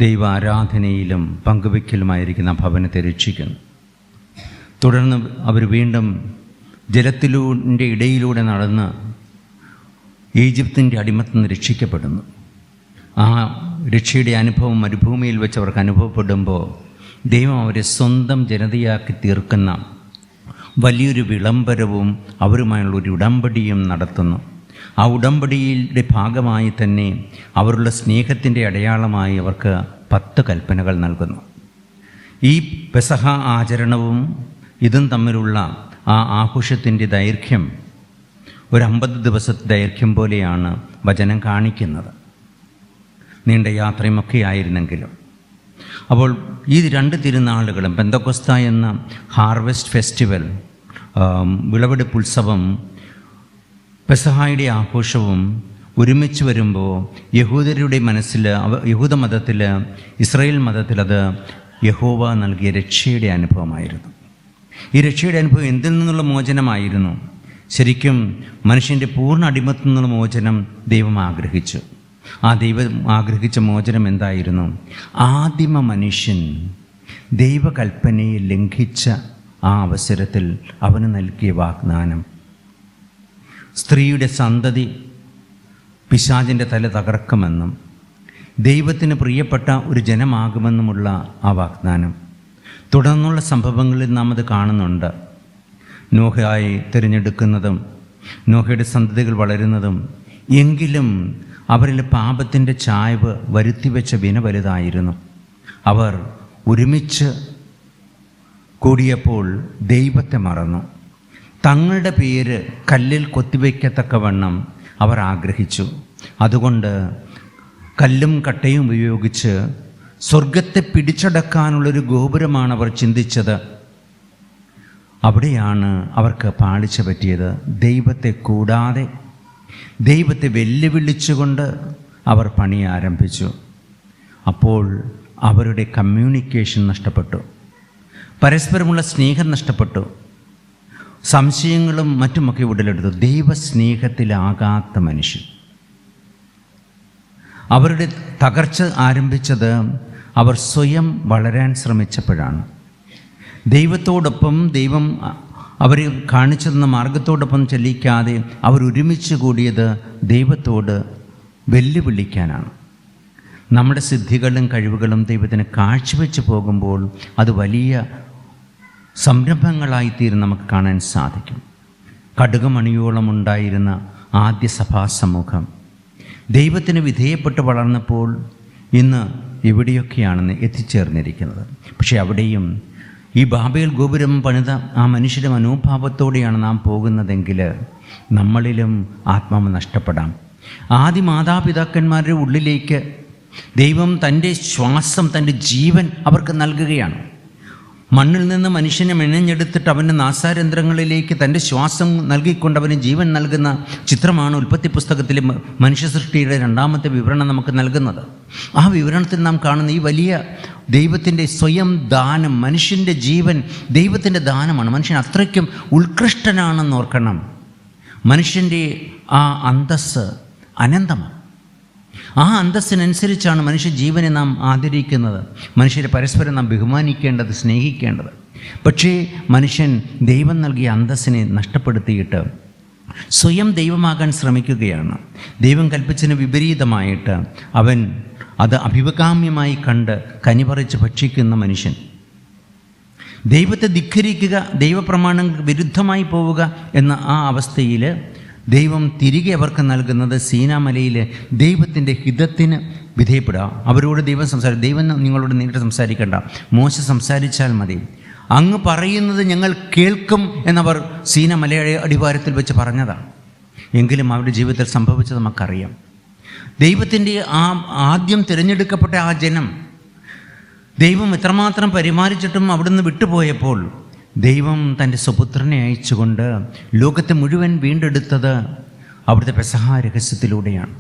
ദൈവ ആരാധനയിലും പങ്കുവയ്ക്കലുമായിരിക്കുന്ന ഭവനത്തെ രക്ഷിക്കുന്നു. തുടർന്ന് അവർ വീണ്ടും ജലത്തിലൂടെ ഇടയിലൂടെ നടന്ന് ഈജിപ്തിൻ്റെ അടിമത്തിൽ നിന്ന് രക്ഷിക്കപ്പെടുന്നു. ആ രക്ഷയുടെ അനുഭവം മരുഭൂമിയിൽ വെച്ച് അവർക്ക് അനുഭവപ്പെടുമ്പോൾ ദൈവം അവരെ സ്വന്തം ജനതയാക്കി തീർക്കുന്ന വലിയൊരു വിളംബരവും അവരുമായുള്ള ഒരു ഉടമ്പടിയും നടത്തുന്നു. ആ ഉടമ്പടിയുടെ ഭാഗമായി തന്നെ അവരുടെ സ്നേഹത്തിൻ്റെ അടയാളമായി അവർക്ക് 10 കൽപ്പനകൾ നൽകുന്നു. ഈ പെസഹ ആചരണവും ഇതും തമ്മിലുള്ള ആ ആഘോഷത്തിൻ്റെ ദൈർഘ്യം ഒരു 50 ദിവസത്തെ ദൈർഘ്യം പോലെയാണ് വചനം കാണിക്കുന്നത്. നീണ്ട യാത്രയുമൊക്കെ ആയിരുന്നെങ്കിലും. അപ്പോൾ ഈ 2 തിരുനാളുകളും പെന്തക്കോസ്ത എന്ന ഹാർവെസ്റ്റ് ഫെസ്റ്റിവൽ, വിളവെടുപ്പ് ഉത്സവം, പെസഹായുടെ ആഘോഷവും ഒരുമിച്ച് വരുമ്പോൾ യഹൂദരുടെ മനസ്സിൽ, യഹൂദ മതത്തിൽ, ഇസ്രായേൽ മതത്തിൽ അത് യഹോവ നൽകിയ രക്ഷയുടെ അനുഭവമായിരുന്നു. ഈ രക്ഷയുടെ അനുഭവം എന്തിൽ നിന്നുള്ള മോചനമായിരുന്നു? ശരിക്കും മനുഷ്യൻ്റെ പൂർണ്ണ അടിമത്തിൽ നിന്നുള്ള മോചനം ദൈവം ആഗ്രഹിച്ചു. ആ ദൈവം ആഗ്രഹിച്ച മോചനം എന്തായിരുന്നു? ആദിമ മനുഷ്യൻ ദൈവകൽപ്പനയെ ലംഘിച്ച ആ അവസരത്തിൽ അവന് നൽകിയ വാഗ്ദാനം, സ്ത്രീയുടെ സന്തതി പിശാചിൻ്റെ തല തകർക്കുമെന്നും ദൈവത്തിന് പ്രിയപ്പെട്ട ഒരു ജനമാകുമെന്നുമുള്ള ആ വാഗ്ദാനം. തുടർന്നുള്ള സംഭവങ്ങളിൽ നാം അത് കാണുന്നുണ്ട്. നോഹയായി തിരഞ്ഞെടുക്കുന്നതും നോഹയുടെ സന്തതികൾ വളരുന്നതും. എങ്കിലും അവരിൽ പാപത്തിൻ്റെ ചായ്വ് വരുത്തിവെച്ച വിന വലുതായിരുന്നു. അവർ ഒരുമിച്ച് കൂടിയപ്പോൾ ദൈവത്തെ മറന്നു. തങ്ങളുടെ പേര് കല്ലിൽ കൊത്തിവയ്ക്കത്തക്കവണ്ണം അവർ ആഗ്രഹിച്ചു. അതുകൊണ്ട് കല്ലും കട്ടയും ഉപയോഗിച്ച് സ്വർഗത്തെ പിടിച്ചടക്കാനുള്ളൊരു ഗോപുരമാണ് അവർ ചിന്തിച്ചത്. അവിടെയാണ് അവർക്ക് പാളിച്ച പറ്റിയത്. ദൈവത്തെ കൂടാതെ, ദൈവത്തെ വെല്ലുവിളിച്ചുകൊണ്ട് അവർ പണി ആരംഭിച്ചു. അപ്പോൾ അവരുടെ കമ്മ്യൂണിക്കേഷൻ നഷ്ടപ്പെട്ടു, പരസ്പരമുള്ള സ്നേഹം നഷ്ടപ്പെട്ടു, സംശയങ്ങളും മറ്റുമൊക്കെ ഉടലെടുത്തു. ദൈവസ്നേഹത്തിലാകാത്ത മനുഷ്യൻ. അവരുടെ തകർച്ച ആരംഭിച്ചത് അവർ സ്വയം വളരാൻ ശ്രമിച്ചപ്പോഴാണ്. ദൈവത്തോടൊപ്പം, ദൈവം അവർ കാണിച്ചു തന്ന മാർഗത്തോടൊപ്പം ചലിക്കാതെ അവരൊരുമിച്ച് കൂടിയത് ദൈവത്തോട് വെല്ലുവിളിക്കാനാണ്. നമ്മുടെ സിദ്ധികളും കഴിവുകളും ദൈവത്തിന് കാഴ്ചവെച്ച് പോകുമ്പോൾ അത് വലിയ സംരംഭങ്ങളായിത്തീരും നമുക്ക് കാണാൻ സാധിക്കും. കടുകുമണിയോളം ഉണ്ടായിരുന്ന ആദ്യ സഭാ സമൂഹം ദൈവത്തിന് വിധേയപ്പെട്ട് വളർന്നപ്പോൾ ഇന്ന് എവിടെയൊക്കെയാണെന്ന് എത്തിച്ചേർന്നിരിക്കുന്നത്. പക്ഷേ അവിടെയും ഈ ബാബേൽ ഗോപുരം പണിത ആ മനുഷ്യരുടെ മനോഭാവത്തോടെയാണ് നാം പോകുന്നതെങ്കിൽ നമ്മളിലും ആത്മാവ് നഷ്ടപ്പെടാം. ആദ്യ മാതാപിതാക്കന്മാരുടെ ഉള്ളിലേക്ക് ദൈവം തൻ്റെ ശ്വാസം, തൻ്റെ ജീവൻ അവർക്ക് നൽകുകയാണ്. മണ്ണിൽ നിന്ന് മനുഷ്യനെ മെനഞ്ഞെടുത്തിട്ട് അവൻ്റെ നാസാരന്ധ്രങ്ങളിലേക്ക് തൻ്റെ ശ്വാസം നൽകിക്കൊണ്ട് അവന് ജീവൻ നൽകുന്ന ചിത്രമാണ് ഉൽപ്പത്തി പുസ്തകത്തിലെ മനുഷ്യ സൃഷ്ടിയുടെ 2ാമത്തെ വിവരണം നമുക്ക് നൽകുന്നത്. ആ വിവരണത്തിൽ നാം കാണുന്ന ഈ വലിയ ദൈവത്തിൻ്റെ സ്വയം ദാനം, മനുഷ്യൻ്റെ ജീവൻ ദൈവത്തിൻ്റെ ദാനമാണ്. മനുഷ്യൻ അത്രയ്ക്കും ഉത്കൃഷ്ടനാണെന്ന് ഓർക്കണം. മനുഷ്യൻ്റെ ആ അന്തസ്സ് അനന്തമാണ്. ആ അന്തസ്സിനനുസരിച്ചാണ് മനുഷ്യ ജീവനെ നാം ആദരിക്കുന്നത്, മനുഷ്യരെ പരസ്പരം നാം ബഹുമാനിക്കേണ്ടത്, സ്നേഹിക്കേണ്ടത്. പക്ഷേ മനുഷ്യൻ ദൈവം നൽകിയ അന്തസ്സിനെ നഷ്ടപ്പെടുത്തിയിട്ട് സ്വയം ദൈവമാകാൻ ശ്രമിക്കുകയാണ്. ദൈവം കൽപ്പിച്ചതിന് വിപരീതമായിട്ട് അവൻ അത് അഭികാമ്യമായി കണ്ട് കനിപറിച്ച് ഭക്ഷിക്കുന്ന മനുഷ്യൻ, ദൈവത്തെ ധിക്കരിക്കുക, ദൈവപ്രമാണങ്ങൾക്ക് വിരുദ്ധമായി പോവുക എന്ന ആ അവസ്ഥയിൽ ദൈവം തിരികെ അവർക്ക് നൽകുന്നത് സീനാമലയിൽ ദൈവത്തിൻ്റെ ഹിതത്തിന് വിധേയപ്പെടുക. അവരോട് ദൈവം ദൈവം നിങ്ങളോട് നേരിട്ട് സംസാരിക്കേണ്ട, മോശ സംസാരിച്ചാൽ മതി, അങ്ങ് പറയുന്നത് ഞങ്ങൾ കേൾക്കും എന്നവർ സീനാമലയുടെ അടിവാരത്തിൽ വെച്ച് പറഞ്ഞതാണ്. എങ്കിലും അവരുടെ ജീവിതത്തിൽ സംഭവിച്ചത് നമുക്കറിയാം. ദൈവത്തിൻ്റെ ആദ്യം തിരഞ്ഞെടുക്കപ്പെട്ട ആ ജനം ദൈവം എത്രമാത്രം പരിമാനിച്ചിട്ടും അവിടുന്ന് വിട്ടുപോയപ്പോൾ ദൈവം തൻ്റെ സ്വപുത്രനെ അയച്ചുകൊണ്ട് ലോകത്തെ മുഴുവൻ വീണ്ടെടുത്തത് അവിടുത്തെ പെസഹ രഹസ്യത്തിലൂടെയാണ്.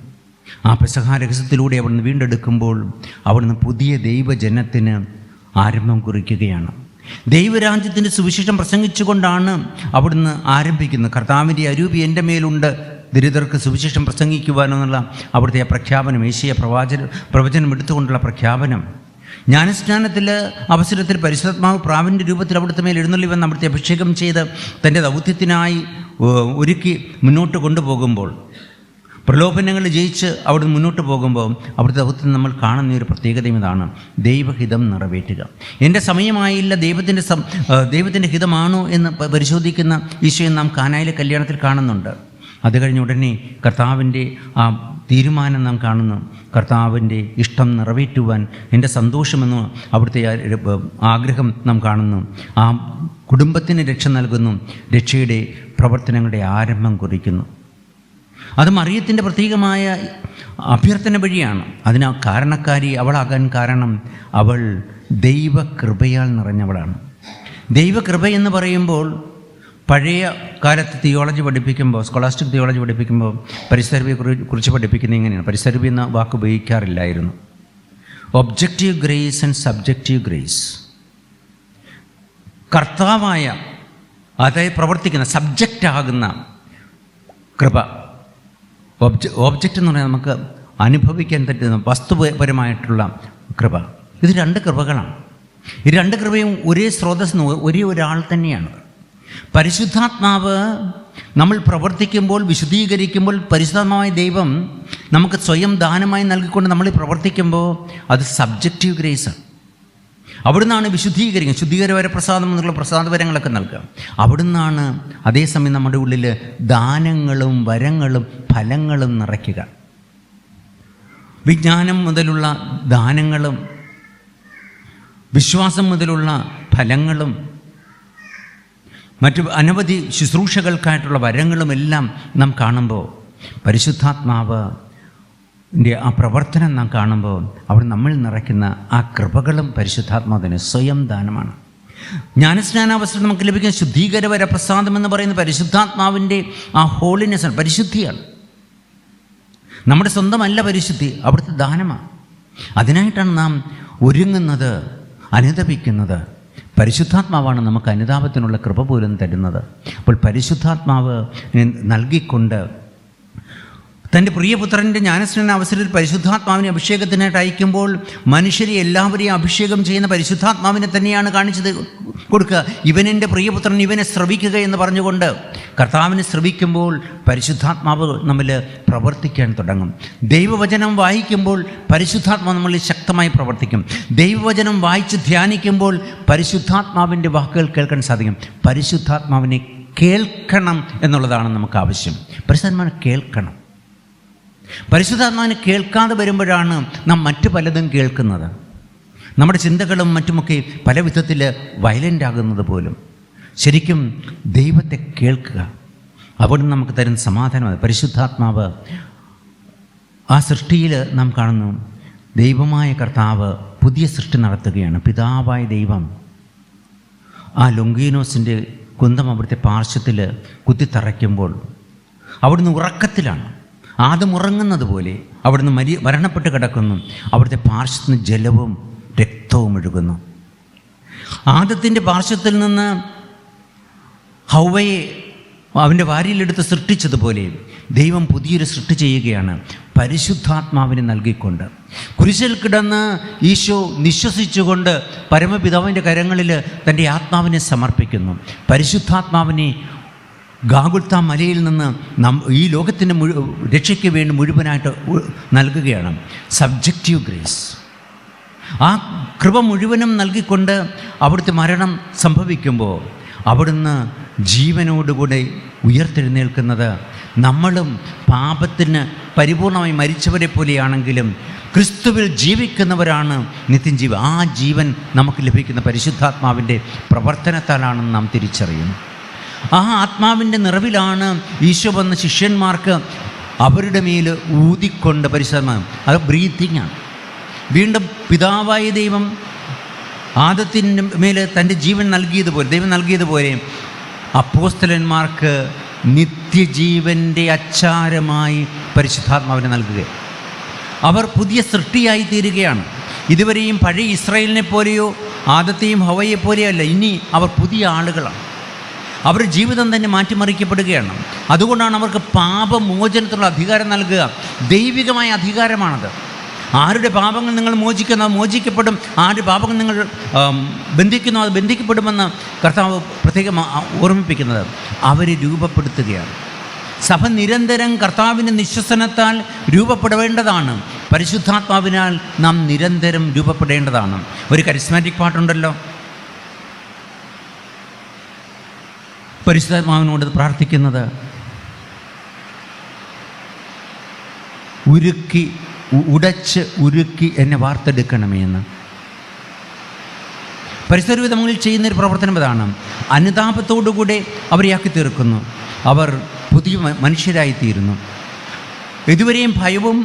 ആ പെസഹ രഹസ്യത്തിലൂടെ അവിടുന്ന് വീണ്ടെടുക്കുമ്പോൾ അവിടുന്ന് പുതിയ ദൈവജനത്തിന് ആരംഭം കുറിക്കുകയാണ്. ദൈവരാജ്യത്തിൻ്റെ സുവിശേഷം പ്രസംഗിച്ചുകൊണ്ടാണ് അവിടുന്ന് ആരംഭിക്കുന്നത്. കർത്താവിൻ്റെ അരൂപി എൻ്റെ മേലുണ്ട്, ദരിദ്രർക്ക് സുവിശേഷം പ്രസംഗിക്കുവാനെന്നുള്ള അവിടുത്തെ ആ പ്രഖ്യാപനം, ഏശയ്യ പ്രവചനം എടുത്തുകൊണ്ടുള്ള പ്രഖ്യാപനം. ജ്ഞാനസ്നാനത്തിൽ അവസരത്തിൽ പരിശുദ്ധാത്മാവ് പ്രാവിൻ്റെ രൂപത്തിൽ അവിടുത്തെ മേൽ എഴുന്നള്ളി വന്ന് അവിടുത്തെ അഭിഷേകം ചെയ്ത് തൻ്റെ ദൗത്യത്തിനായി ഒരുക്കി മുന്നോട്ട് കൊണ്ടുപോകുമ്പോൾ, പ്രലോഭനങ്ങൾ ജയിച്ച് അവിടുന്ന് മുന്നോട്ട് പോകുമ്പോൾ അവിടുത്തെ ദൗത്യം നമ്മൾ കാണുന്ന ഒരു പ്രത്യേകതയും ഇതാണ്: ദൈവഹിതം നിറവേറ്റുക. എൻ്റെ സമയമായില്ല, ദൈവത്തിൻ്റെ ഹിതമാണോ എന്ന് പരിശോധിക്കുന്ന ഈശോയെ നാം കാനായിലെ കല്യാണത്തിൽ കാണുന്നുണ്ട്. അത് കഴിഞ്ഞ ഉടനെ കർത്താവിൻ്റെ ആ തീരുമാനം നാം കാണുന്നു. കർത്താവിൻ്റെ ഇഷ്ടം നിറവേറ്റുവാൻ എൻ്റെ സന്തോഷമെന്ന് അവിടുത്തെ ആഗ്രഹം നാം കാണുന്നു. ആ കുടുംബത്തിന് രക്ഷ നൽകുന്നു, രക്ഷയുടെ പ്രവർത്തനങ്ങളുടെ ആരംഭം കുറിക്കുന്നു. അത് മറിയത്തിൻ്റെ പ്രത്യേകമായ അഭ്യർത്ഥന വഴിയാണ്. അതിന് കാരണക്കാരി അവളാകാൻ കാരണം അവൾ ദൈവകൃപയാൽ നിറഞ്ഞവളാണ്. ദൈവകൃപ എന്ന് പറയുമ്പോൾ പഴയ കാലത്ത് തിയോളജി പഠിപ്പിക്കുമ്പോൾ, സ്കോളാസ്റ്റിക് തിയോളജി പഠിപ്പിക്കുമ്പോൾ പരിസ്ഥിതിയെക്കുറിച്ച് പഠിപ്പിക്കുന്നത് ഇങ്ങനെയാണ്. പരിസ്ഥിതി എന്ന വാക്ക് ഉപയോഗിക്കാറില്ലായിരുന്നു. Objective grace and subjective grace. കർത്താവായ, അതായത് പ്രവർത്തിക്കുന്ന, സബ്ജക്റ്റാകുന്ന കൃപ. ഓബ്ജക്റ്റ് എന്ന് പറഞ്ഞാൽ നമുക്ക് അനുഭവിക്കാൻ പറ്റുന്ന വസ്തുപരമായിട്ടുള്ള കൃപ. ഇത് രണ്ട് കൃപകളാണ്. ഈ രണ്ട് കൃപയും ഒരേ സ്രോതസ്സിന് ഒരേ ഒരാൾ തന്നെയാണ്. പരിശുദ്ധാത്മാവ് നമ്മൾ പ്രവർത്തിക്കുമ്പോൾ, വിശുദ്ധീകരിക്കുമ്പോൾ, പരിശുദ്ധമായ ദൈവം നമുക്ക് സ്വയം ദാനമായി നൽകിക്കൊണ്ട് നമ്മൾ പ്രവർത്തിക്കുമ്പോൾ അത് സബ്ജക്റ്റീവ് ഗ്രേസാണ്. അവിടുന്നാണ് വിശുദ്ധീകരിക്കുക, ശുദ്ധീകരവര പ്രസാദം എന്നുള്ള പ്രസാദവരങ്ങളൊക്കെ നൽകുക. അവിടുന്നാണ് അതേസമയം നമ്മുടെ ഉള്ളിൽ ദാനങ്ങളും വരങ്ങളും ഫലങ്ങളും നിറയ്ക്കുക. വിജ്ഞാനം മുതലുള്ള ദാനങ്ങളും വിശ്വാസം മുതലുള്ള ഫലങ്ങളും മറ്റു അനവധി ശുശ്രൂഷകൾക്കായിട്ടുള്ള വരങ്ങളുമെല്ലാം നാം കാണുമ്പോൾ, പരിശുദ്ധാത്മാവിൻ്റെ ആ പ്രവർത്തനം നാം കാണുമ്പോൾ അവിടെ നമ്മൾ നിറയ്ക്കുന്ന ആ കൃപകളും പരിശുദ്ധാത്മാവിന് സ്വയം ദാനമാണ്. ജ്ഞാനസ്നാനാവസരം നമുക്ക് ലഭിക്കുന്ന ശുദ്ധീകരവര പ്രസാദം എന്ന് പറയുന്ന പരിശുദ്ധാത്മാവിൻ്റെ ആ ഹോളിനെസ്, പരിശുദ്ധിയാണ്. നമ്മുടെ സ്വന്തമല്ല പരിശുദ്ധി, അവിടുത്തെ ദാനമാണ്. അതിനായിട്ടാണ് നാം ഒരുങ്ങുന്നത്, അനുതപിക്കുന്നത്. പരിശുദ്ധാത്മാവാണ് നമുക്ക് അനുതാപത്തിനുള്ള കൃപ പോലും തരുന്നത്. അപ്പോൾ പരിശുദ്ധാത്മാവ് നൽകിക്കൊണ്ട് തൻ്റെ പ്രിയപുത്രൻ്റെ ജ്ഞാനസ്നാന അവസരത്തിൽ പരിശുദ്ധാത്മാവിനെ അഭിഷേകത്തിനായിട്ട് അയക്കുമ്പോൾ മനുഷ്യരെ എല്ലാവരെയും അഭിഷേകം ചെയ്യുന്ന പരിശുദ്ധാത്മാവിനെ തന്നെയാണ് കാണിച്ചത് കൊടുക്കുക. ഇവനെൻ്റെ പ്രിയപുത്രൻ, ഇവനെ ശ്രവിക്കുക എന്ന് പറഞ്ഞുകൊണ്ട് കർത്താവിനെ ശ്രവിക്കുമ്പോൾ പരിശുദ്ധാത്മാവ് നമ്മിൽ പ്രവർത്തിക്കാൻ തുടങ്ങും. ദൈവവചനം വായിക്കുമ്പോൾ പരിശുദ്ധാത്മാവ് നമ്മളിൽ ശക്തമായി പ്രവർത്തിക്കും. ദൈവവചനം വായിച്ച് ധ്യാനിക്കുമ്പോൾ പരിശുദ്ധാത്മാവിൻ്റെ വാക്കുകൾ കേൾക്കാൻ സാധിക്കും. പരിശുദ്ധാത്മാവിനെ കേൾക്കണം എന്നുള്ളതാണ് നമുക്ക് ആവശ്യം. പരിശുദ്ധാത്മാവിനെ കേൾക്കണം. പരിശുദ്ധാത്മാവിനെ കേൾക്കാതെ വരുമ്പോഴാണ് നാം മറ്റു പലതും കേൾക്കുന്നത്. നമ്മുടെ ചിന്തകളും മറ്റുമൊക്കെ പല വിധത്തിൽ വയലൻ്റ് ആകുന്നത് പോലും. ശരിക്കും ദൈവത്തെ കേൾക്കുക, അവിടുന്ന് നമുക്ക് തരുന്ന സമാധാനമാണ്. പരിശുദ്ധാത്മാവ് ആ സൃഷ്ടിയിൽ നാം കാണുന്നു, ദൈവമായ കർത്താവ് പുതിയ സൃഷ്ടി നടത്തുകയാണ്. പിതാവായ ദൈവം ആ ലൊങ്കീനോസിൻ്റെ കുന്തം അവിടുത്തെ പാർശ്വത്തിൽ കുത്തിത്തറയ്ക്കുമ്പോൾ അവിടുന്ന് ഉറക്കത്തിലാണ്. ആദം ഉറങ്ങുന്നത് പോലെ അവിടുന്ന് മരണപ്പെട്ട് കിടക്കുന്നു. അവിടുത്തെ പാർശ്വത്തിന് ജലവും രക്തവും ഒഴുകുന്നു. ആദത്തിൻ്റെ പാർശ്വത്തിൽ നിന്ന് ഹൗവയെ അവൻ്റെ വാരിയിലെടുത്ത് സൃഷ്ടിച്ചതുപോലെ ദൈവം പുതിയൊരു സൃഷ്ടി ചെയ്യുകയാണ്. പരിശുദ്ധാത്മാവിനെ നൽകിക്കൊണ്ട് കുരിശിൽ കിടന്ന് ഈശോ നിശ്വസിച്ചുകൊണ്ട് പരമപിതാവിൻ്റെ കരങ്ങളിൽ തൻ്റെ ആത്മാവിനെ സമർപ്പിക്കുന്നു. പരിശുദ്ധാത്മാവിനെ ഗാഗുൽത്ത മലയിൽ നിന്ന് ഈ ലോകത്തിൻ്റെ രക്ഷയ്ക്ക് വേണ്ടി മുഴുവനായിട്ട് നൽകുകയാണ്. Subjective grace. ആ കൃപ മുഴുവനും നൽകിക്കൊണ്ട് അവിടുത്തെ മരണം സംഭവിക്കുമ്പോൾ അവിടുന്ന് ജീവനോടുകൂടെ ഉയർത്തെഴുന്നേൽക്കുന്നത് നമ്മളും പാപത്തിന് പരിപൂർണമായി മരിച്ചവരെ പോലെയാണെങ്കിലും ക്രിസ്തുവിൽ ജീവിക്കുന്നവരാണ് നിത്യജീവൻ. ആ ജീവൻ നമുക്ക് ലഭിക്കുന്ന പരിശുദ്ധാത്മാവിൻ്റെ പ്രവർത്തനത്താലാണെന്ന് നാം തിരിച്ചറിയുന്നു. ആ ആത്മാവിൻ്റെ നിറവിലാണ് ഈശോ വന്ന ശിഷ്യന്മാർക്ക് അവരുടെ മേൽ ഊതിക്കൊണ്ട് പരിശുദ്ധാത്മാവ്, അത് ബ്രീത്തിങ് ആണ്. വീണ്ടും പിതാവായ ദൈവം ആദത്തിൻ്റെ മേൽ തൻ്റെ ജീവൻ നൽകിയതുപോലെ, ദൈവം നൽകിയതുപോലെ അപ്പോസ്തലന്മാർക്ക് നിത്യജീവൻ്റെ അച്ചാരമായി പരിശുദ്ധാത്മാവിനെ നൽകുക. അവർ പുതിയ സൃഷ്ടിയായി തീരുകയാണ്. ഇതുവരെയും പഴയ ഇസ്രായേലിനെ പോലെയോ ആദത്തെയും ഹവയെ പോലെയോ അല്ല, ഇനി അവർ പുതിയ ആളുകളാണ്. അവരുടെ ജീവിതം തന്നെ മാറ്റിമറിക്കപ്പെടുകയാണ്. അതുകൊണ്ടാണ് അവർക്ക് പാപമോചനത്തിനുള്ള അധികാരം നൽകുക. ദൈവികമായ അധികാരമാണത്. ആരുടെ പാപങ്ങൾ നിങ്ങൾ മോചിക്കപ്പെടും, ആരുടെ പാപങ്ങൾ നിങ്ങൾ ബന്ധിക്കുന്നു അത് ബന്ധിക്കപ്പെടുമെന്ന് കർത്താവ് പ്രത്യേകം ഓർമ്മിപ്പിക്കുന്നത് അവരെ രൂപപ്പെടുത്തുകയാണ്. സഭ നിരന്തരം കർത്താവിൻ്റെ നിശ്വസനത്താൽ രൂപപ്പെടേണ്ടതാണ്. പരിശുദ്ധാത്മാവിനാൽ നാം നിരന്തരം രൂപപ്പെടേണ്ടതാണ്. ഒരു കരിസ്മാറ്റിക് പാട്ടുണ്ടല്ലോ, പരിശുദ്ധാത്മാവിനോട് പ്രാർത്ഥിക്കുന്നത്, ഉടച്ച് ഉരുക്കി എന്നെ വാർത്തെടുക്കണമേ എന്ന്. പരിസര തങ്ങളിൽ ചെയ്യുന്നൊരു പ്രവർത്തനം അതാണ്. അനുതാപത്തോടുകൂടെ അവരെയാക്കി തീർക്കുന്നു. അവർ പുതിയ മനുഷ്യരായിത്തീരുന്നു. ഇതുവരെയും ഭയവും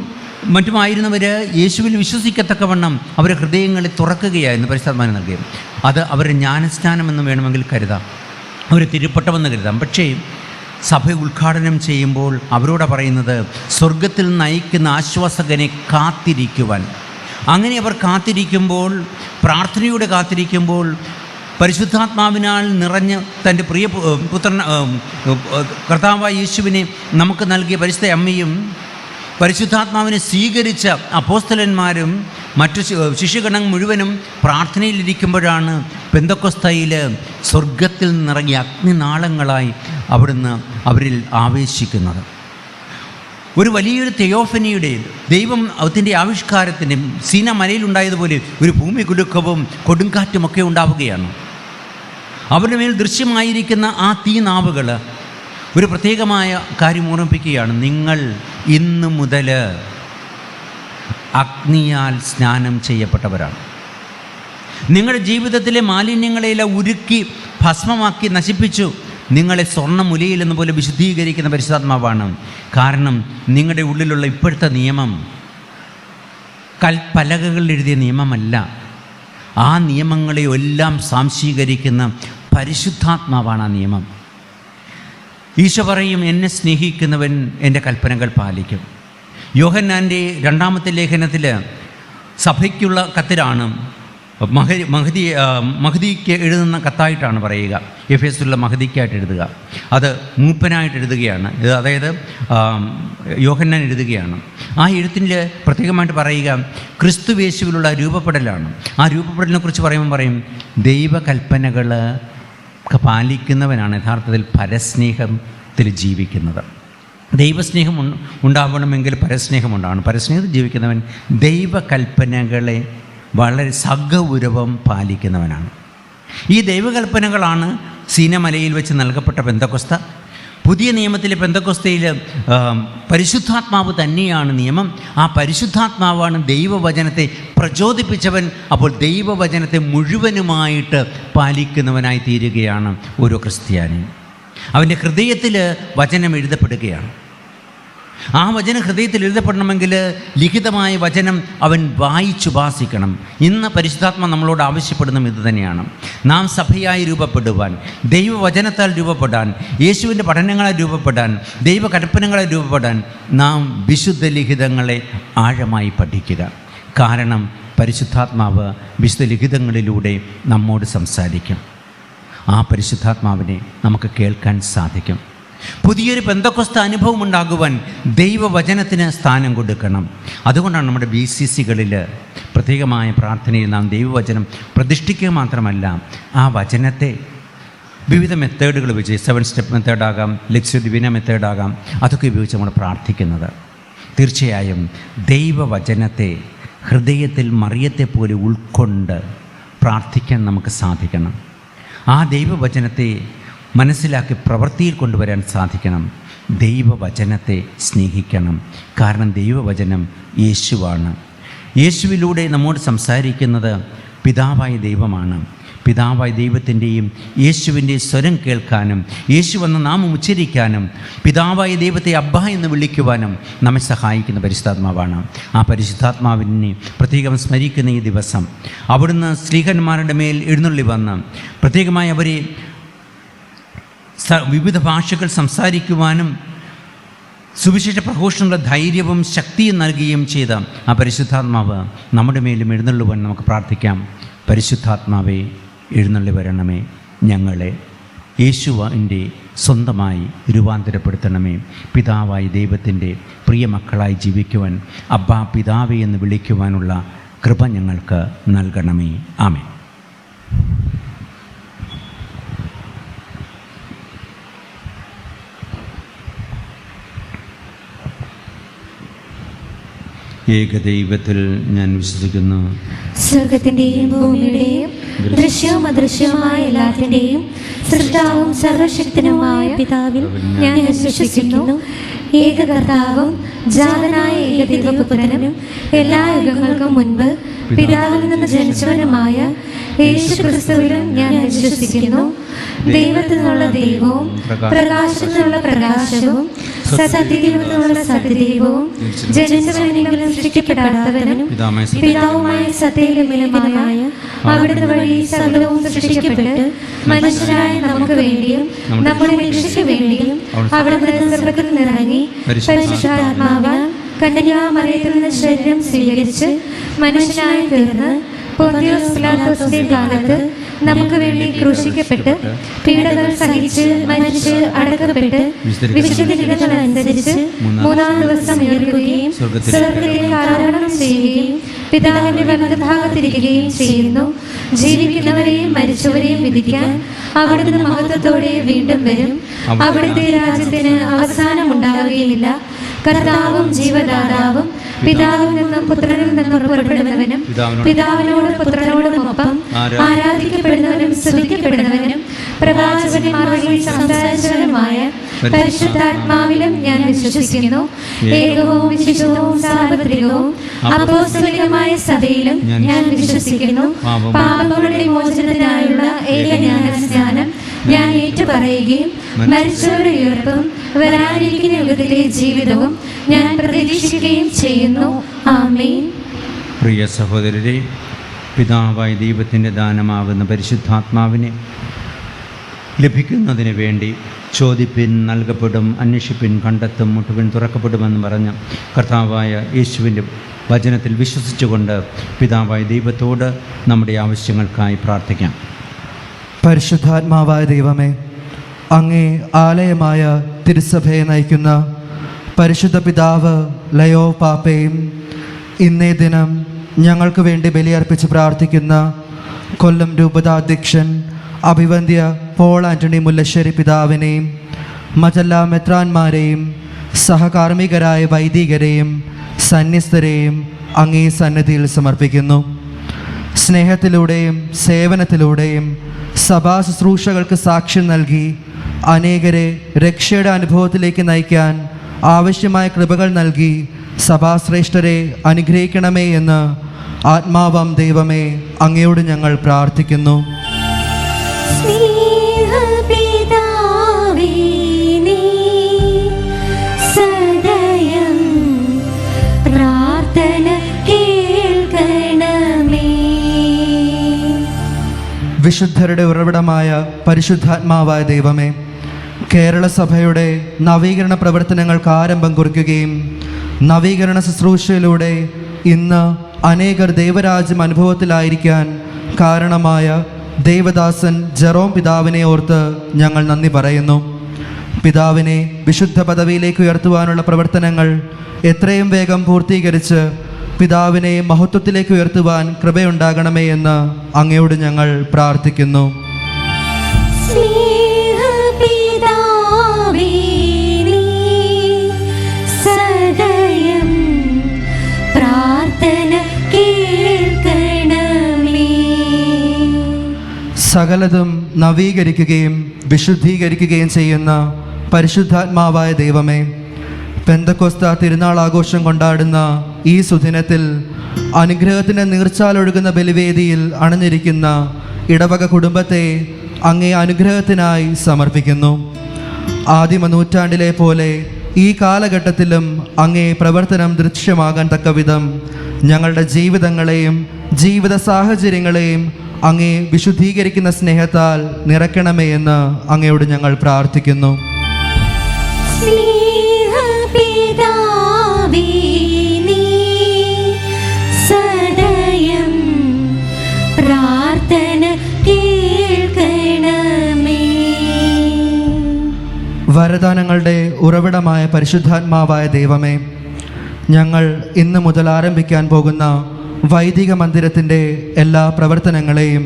മറ്റുമായിരുന്നവർ യേശുവിൽ വിശ്വസിക്കത്തക്കവണ്ണം അവരുടെ ഹൃദയങ്ങളെ തുറക്കുകയായിരുന്നു പരിശുദ്ധാത്മാവിനെ നൽകിയത്. അത് അവരുടെ ജ്ഞാനസ്നാനമെന്ന് വേണമെങ്കിൽ കരുതാം, അവർ തിരുപ്പട്ടമെന്ന് കരുതാം. പക്ഷേ സഭ ഉദ്ഘാടനം ചെയ്യുമ്പോൾ അവരോട് പറയുന്നത് സ്വർഗത്തിൽ നയിക്കുന്ന ആശ്വാസകനെ കാത്തിരിക്കുവാൻ. അങ്ങനെ അവർ കാത്തിരിക്കുമ്പോൾ, പ്രാർത്ഥനയോടെ കാത്തിരിക്കുമ്പോൾ, പരിശുദ്ധാത്മാവിനാൽ നിറഞ്ഞ് തൻ്റെ പ്രിയ പുത്രൻ കർത്താവായ യേശുവിനെ നമുക്ക് നൽകിയ പരിശുദ്ധ അമ്മയും പരിശുദ്ധാത്മാവിനെ സ്വീകരിച്ച അപ്പോസ്തലന്മാരും മറ്റു ശിഷ്യഗണം മുഴുവനും പ്രാർത്ഥനയിലിരിക്കുമ്പോഴാണ് പെന്തക്കോസ്തയിൽ സ്വർഗത്തിൽ നിന്നിറങ്ങിയ അഗ്നിനാളങ്ങളായി അവിടുന്ന് അവരിൽ ആവേശിക്കുന്നത്. ഒരു വലിയൊരു തെയോഫനിയുടെ ദൈവം അതിൻ്റെ ആവിഷ്കാരത്തിൻ്റെ സീന മലയിലുണ്ടായതുപോലെ ഒരു ഭൂമി കുലുക്കവും കൊടുങ്കാറ്റുമൊക്കെ ഉണ്ടാവുകയാണ്. അവരുടെ മേൽ ദൃശ്യമായിരിക്കുന്ന ആ തീനാവുകൾ ഒരു പ്രത്യേകമായ കാര്യം ഓർമ്മിപ്പിക്കുകയാണ്. നിങ്ങൾ ഇന്നു മുതൽ അഗ്നിയാൽ സ്നാനം ചെയ്യപ്പെട്ടവരാണ്. നിങ്ങളുടെ ജീവിതത്തിലെ മാലിന്യങ്ങളെല്ലാം ഉരുക്കി ഭസ്മമാക്കി നശിപ്പിച്ചു നിങ്ങളെ സ്വർണ്ണമുലയിൽ എന്നപോലെ വിശുദ്ധീകരിക്കുന്ന പരിശുദ്ധാത്മാവാണ്. കാരണം നിങ്ങളുടെ ഉള്ളിലുള്ള ഇപ്പോഴത്തെ നിയമം കൽപ്പലകകളിൽ എഴുതിയ നിയമമല്ല. ആ നിയമങ്ങളെ എല്ലാം സാംശീകരിക്കുന്ന പരിശുദ്ധാത്മാവാണ് ആ നിയമം. ഈശോ പറയും, എന്നെ സ്നേഹിക്കുന്നവൻ എൻ്റെ കൽപ്പനകൾ പാലിക്കും. യോഹന്നാൻ്റെ 2-ാമത്തെ ലേഖനത്തിൽ സഭയ്ക്കുള്ള കത്തിലാണ്, മഹദിക്ക് എഴുതുന്ന കത്തായിട്ടാണ് പറയുക. എഫേസുള്ള മഹദിക്കായിട്ട് എഴുതുക, അത് മൂപ്പനായിട്ട് എഴുതുകയാണ്. അതായത് യോഹന്നാൻ എഴുതുകയാണ്. ആ എഴുത്തിൻ്റെ പ്രത്യേകമായിട്ട് പറയുക ക്രിസ്തുയേശുവിലുള്ള രൂപപ്പെടലാണ്. ആ രൂപപ്പെടലിനെ കുറിച്ച് പറയുമ്പോൾ പറയും, ദൈവകൽപ്പനകൾ പാലിക്കുന്നവനാണ് യഥാർത്ഥത്തിൽ പരസ്നേഹത്തിൽ ജീവിക്കുന്നത്. ദൈവസ്നേഹം ഉണ്ടാവണമെങ്കിൽ പരസ്നേഹം ഉണ്ടാവണം. പരസ്നേഹത്തിൽ ജീവിക്കുന്നവൻ ദൈവകൽപ്പനകളെ വളരെ സഗൗരവം പാലിക്കുന്നവനാണ്. ഈ ദൈവകൽപ്പനകളാണ് സീനമലയിൽ വെച്ച് നൽകപ്പെട്ട പെന്തക്കോസ്ത. പുതിയ നിയമത്തിലെ പെന്തക്കോസ്തയിൽ പരിശുദ്ധാത്മാവ് തന്നെയാണ് നിയമം. ആ പരിശുദ്ധാത്മാവാണ് ദൈവവചനത്തെ പ്രചോദിപ്പിച്ചവൻ. അപ്പോൾ ദൈവവചനത്തെ മുഴുവനുമായിട്ട് പാലിക്കുന്നവനായി തീരുകയാണ് ഓരോ ക്രിസ്ത്യാനിയും. അവൻ്റെ ഹൃദയത്തിൽ വചനം എഴുതപ്പെടുകയാണ്. ആ വചനം ഹൃദയത്തിൽ എഴുതപ്പെടണമെങ്കിൽ ലിഖിതമായ വചനം അവൻ വായിച്ചുപാസിക്കണം. ഇന്ന് പരിശുദ്ധാത്മ നമ്മളോട് ആവശ്യപ്പെടുന്നതും ഇത് തന്നെയാണ്. നാം സഭയായി രൂപപ്പെടുവാൻ, ദൈവവചനത്താൽ രൂപപ്പെടാൻ, യേശുവിൻ്റെ പഠനങ്ങളെ രൂപപ്പെടാൻ, ദൈവകൽപ്പനകളെ രൂപപ്പെടാൻ നാം വിശുദ്ധ ലിഖിതങ്ങളെ ആഴമായി പഠിക്കുക. കാരണം പരിശുദ്ധാത്മാവ് വിശുദ്ധ ലിഖിതങ്ങളിലൂടെ നമ്മോട് സംസാരിക്കും. ആ പരിശുദ്ധാത്മാവിനെ നമുക്ക് കേൾക്കാൻ സാധിക്കും. പുതിയൊരു പെന്തക്കോസ്ത അനുഭവം ഉണ്ടാകുവാൻ ദൈവവചനത്തിന് സ്ഥാനം കൊടുക്കണം. അതുകൊണ്ടാണ് നമ്മുടെ BCCകളിൽ പ്രത്യേകമായ പ്രാർത്ഥനയിൽ നാം ദൈവവചനം പ്രതിഷ്ഠിക്കുക മാത്രമല്ല, ആ വചനത്തെ വിവിധ മെത്തേഡുകൾ ഉപയോഗിച്ച് 7 സ്റ്റെപ്പ് മെത്തേഡാകാം, ലെക്സ്യോ ഡിവിന മെത്തേഡാകാം, അതൊക്കെ ഉപയോഗിച്ച് നമ്മൾ പ്രാർത്ഥിക്കുന്നത്. തീർച്ചയായും ദൈവവചനത്തെ ഹൃദയത്തിൽ മറിയത്തെപ്പോലെ ഉൾക്കൊണ്ട് പ്രാർത്ഥിക്കാൻ നമുക്ക് സാധിക്കണം. ആ ദൈവവചനത്തെ മനസ്സിലാക്കി പ്രവൃത്തിയിൽ കൊണ്ടുവരാൻ സാധിക്കണം. ദൈവവചനത്തെ സ്നേഹിക്കണം. കാരണം ദൈവവചനം യേശുവാണ്. യേശുവിലൂടെ നമ്മോട് സംസാരിക്കുന്നത് പിതാവായ ദൈവമാണ്. പിതാവായ ദൈവത്തിൻ്റെയും യേശുവിൻ്റെയും സ്വരം കേൾക്കാനും യേശു എന്ന നാമം ഉച്ചരിക്കാനും പിതാവായ ദൈവത്തെ അബ്ബ എന്ന് വിളിക്കുവാനും നമ്മെ സഹായിക്കുന്ന പരിശുദ്ധാത്മാവാണ്. ആ പരിശുദ്ധാത്മാവിനെ പ്രത്യേകം സ്മരിക്കുന്ന ഈ ദിവസം അവിടുന്ന് സ്ത്രീഹന്മാരുടെ മേൽ എഴുന്നള്ളി വന്ന് പ്രത്യേകമായി അവരെ വിവിധ ഭാഷകൾ സംസാരിക്കുവാനും സുവിശേഷ പ്രഘോഷണങ്ങളുടെ ധൈര്യവും ശക്തിയും നൽകുകയും ചെയ്ത ആ പരിശുദ്ധാത്മാവ് നമ്മുടെ മേലും എഴുന്നള്ളുവാൻ നമുക്ക് പ്രാർത്ഥിക്കാം. പരിശുദ്ധാത്മാവേ എഴുന്നള്ളി വരണമേ, ഞങ്ങളെ യേശുവിൻ്റെ സ്വന്തമായി രൂപാന്തരപ്പെടുത്തണമേ. പിതാവായി ദൈവത്തിൻ്റെ പ്രിയ മക്കളായി ജീവിക്കുവാൻ അബ്ബാ പിതാവേ എന്ന് വിളിക്കുവാനുള്ള കൃപ ഞങ്ങൾക്ക് നൽകണമേ. ആമേൻ. ഏകദൈവത്തിൽ ഞാൻ വിശ്വസിക്കുന്നു. സ്വർഗത്തിന്റെയും ഭൂമിയുടെയും ദൃശ്യവും അദൃശ്യവുമായ എല്ലാത്തിന്റെയും സൃഷ്ടാവും സർവശക്തനുമായ പിതാവിൽ ഞാൻ വിശ്വസിക്കുന്നു. ഏക കർത്താവും ജാതനായ ഏകദൈവപുത്രനും എല്ലാ യുഗങ്ങൾക്കും മുൻപ് പിതാവിൽ നിന്ന് ജനിച്ചവനുമായ യേശുക്രിസ്തുവിലും ഞാൻ വിശ്വസിക്കുന്നു. ദൈവത്തിൽ നിന്നുള്ള ദൈവവും പ്രകാശത്തിൽ നിന്നുള്ള പ്രകാശവും സത്യദൈവത്തിൽ നിന്നുള്ള സത്യദൈവവും ജനിച്ചവനെങ്കിലും സൃഷ്ടിക്കപ്പെടാത്തവനും പിതാവുമായ സത്യമായ അവിടുന്ന് വഴി സകലവും സൃഷ്ടിക്കപ്പെട്ട് മനുഷ്യരായ നമുക്ക് വേണ്ടിയും നമ്മുടെ രക്ഷയ്ക്ക് വേണ്ടിയും അവിടുന്ന് സ്വർഗ്ഗത്തിൽ നിന്നിറങ്ങി പരിശുദ്ധാത്മാവാൽ കന്യകാമറിയത്തിൽ നിന്ന് ശരീരം സ്വീകരിച്ച് മനുഷ്യനായി തീർന്ന് പൊന്തിയോസ് പിലാത്തോസിന്റെ കാലത്ത് നമുക്ക് വേണ്ടി ക്രൂശിക്കപ്പെട്ട് പീഡകൾ സഹിച്ച് മരിച്ച് അടക്കപ്പെട്ട് വിശുദ്ധനുസരിച്ച് 3-ാം ദിവസം ഉയർക്കുകയും സ്വർഗ്ഗത്തിലേക്ക് ആരോഹണം ചെയ്യുകയും പിതാവിന്റെ വലതുഭാഗത്തിരിക്കുകയും ചെയ്യുന്നു. ജീവിക്കുന്നവരെയും മരിച്ചവരെയും വിധിക്കാൻ അവിടുന്ന് മഹത്വത്തോടെ വീണ്ടും വരും. അവിടുത്തെ രാജ്യത്തിന് അവസാനം ഉണ്ടാവുകയില്ല. കർത്താവും ജീവദാതാവും പിതാവിൽ നിന്നും പുത്രനിൽ നിന്നും പുറപ്പെടുന്നവനും പിതാവിനോടും പുത്രനോടുമൊപ്പം ആരാധിക്കപ്പെടുന്നവനും സ്തുതിക്കപ്പെടുന്നവനും പ്രവാചകന്മാർ വഴി സംസാരിച്ചവനുമായ പരിശുദ്ധാത്മാവിലും ഞാൻ വിശ്വസിക്കുന്നു. ഏകവും വിശുദ്ധവും സാർവത്രികവും അപ്പോസ്തലികമായ സഭയിലും ഞാൻ വിശ്വസിക്കുന്നു. പാപങ്ങളുടെ മോചനത്തിനായുള്ള ഏകജ്ഞാനസ്നാനം ഞാൻ ഏറ്റുപറയുകയും മരിച്ചവരുടെ ഉയർപ്പും വരാനിരിക്കുന്ന യുഗത്തിലെ ജീവിതവും ഞാൻ പ്രതീക്ഷിക്കുകയും ചെയ്യുന്നു. ആമേൻ. പ്രിയ സഹോദരരെ, പിതാവായ ദൈവത്തിൻ്റെ ദാനമാകുന്ന പരിശുദ്ധാത്മാവിനെ ലഭിക്കുന്നതിന് വേണ്ടി ചോദിപ്പിൻ നൽകപ്പെടും, അന്വേഷിപ്പിൻ കണ്ടെത്തും, മുട്ടുപിൻ തുറക്കപ്പെടുമെന്ന് പറഞ്ഞ കർത്താവായ യേശുവിൻ്റെ വചനത്തിൽ വിശ്വസിച്ചുകൊണ്ട് പിതാവായ ദൈവത്തോട് നമ്മുടെ ആവശ്യങ്ങൾക്കായി പ്രാർത്ഥിക്കാം. പരിശുദ്ധാത്മാവായ ദൈവമേ, അങ്ങേ ആലയമായ തിരുസഭയെ നയിക്കുന്ന പരിശുദ്ധ പിതാവ് ലയോ പാപ്പയും ഇന്നേ ദിനം ഞങ്ങൾക്ക് വേണ്ടി ബലിയർപ്പിച്ച് പ്രാർത്ഥിക്കുന്ന കൊല്ലം രൂപതാധ്യക്ഷൻ അഭിവന്ദ്യ പോൾ ആൻ്റണി മുല്ലശ്ശേരി പിതാവിനെയും മറ്റെല്ലാ മെത്രാന്മാരെയും സഹകാർമ്മികരായ വൈദികരെയും സന്യസ്തരെയും അങ്ങേ സന്നിധിയിൽ സമർപ്പിക്കുന്നു. സ്നേഹത്തിലൂടെയും സേവനത്തിലൂടെയും സഭാ ശുശ്രൂഷകൾക്ക് സാക്ഷ്യം നൽകി അനേകരെ രക്ഷയുടെ അനുഭവത്തിലേക്ക് നയിക്കാൻ ആവശ്യമായ കൃപകൾ നൽകി സഭാശ്രേഷ്ഠരെ അനുഗ്രഹിക്കണമേ എന്ന് ആത്മാവാം ദൈവമേ അങ്ങയോട് ഞങ്ങൾ പ്രാർത്ഥിക്കുന്നു. വിശുദ്ധരുടെ ഉറവിടമായ പരിശുദ്ധാത്മാവായ ദൈവമേ, കേരള സഭയുടെ നവീകരണ പ്രവർത്തനങ്ങൾക്ക് ആരംഭം കുറിക്കുകയും നവീകരണ ശുശ്രൂഷയിലൂടെ ഇന്ന് അനേകർ ദൈവരാജ്യം അനുഭവത്തിലായിരിക്കാൻ കാരണമായ ദേവദാസൻ ജെറോം പിതാവിനെ ഓർത്ത് ഞങ്ങൾ നന്ദി പറയുന്നു. പിതാവിനെ വിശുദ്ധ പദവിയിലേക്ക് ഉയർത്തുവാനുള്ള പ്രവർത്തനങ്ങൾ എത്രയും വേഗം പൂർത്തീകരിച്ച് പിതാവിനെ മഹത്വത്തിലേക്ക് ഉയർത്തുവാൻ കൃപയുണ്ടാകണമേ എന്ന് അങ്ങയോട് ഞങ്ങൾ പ്രാർത്ഥിക്കുന്നു. സകലതും നവീകരിക്കുകയും വിശുദ്ധീകരിക്കുകയും ചെയ്യുന്ന പരിശുദ്ധാത്മാവായ ദൈവമേ, പെന്തക്കോസ്ത തിരുനാൾ ആഘോഷം കൊണ്ടാടുന്ന ഈ സുദിനത്തിൽ അനുഗ്രഹത്തിൻ്റെ നീർച്ചാലൊഴുകുന്ന ബലിവേദിയിൽ അണഞ്ഞിരിക്കുന്ന ഇടവക കുടുംബത്തെ അങ്ങേ അനുഗ്രഹത്തിനായി സമർപ്പിക്കുന്നു. ആദിമ നൂറ്റാണ്ടിലെ പോലെ ഈ കാലഘട്ടത്തിലും അങ്ങേ പ്രവർത്തനം ദൃശ്യമാകാൻ തക്കവിധം ഞങ്ങളുടെ ജീവിതങ്ങളെയും ജീവിത സാഹചര്യങ്ങളെയും അങ്ങേ വിശുദ്ധീകരിക്കുന്ന സ്നേഹത്താൽ നിറയ്ക്കണമേ എന്ന് അങ്ങയോട് ഞങ്ങൾ പ്രാർത്ഥിക്കുന്നു. വരദാനങ്ങളുടെ ഉറവിടമായ പരിശുദ്ധാത്മാവായ ദൈവമേ, ഞങ്ങൾ ഇന്ന് മുതൽ ആരംഭിക്കാൻ പോകുന്ന വൈദിക മന്ദിരത്തിൻ്റെ എല്ലാ പ്രവർത്തനങ്ങളെയും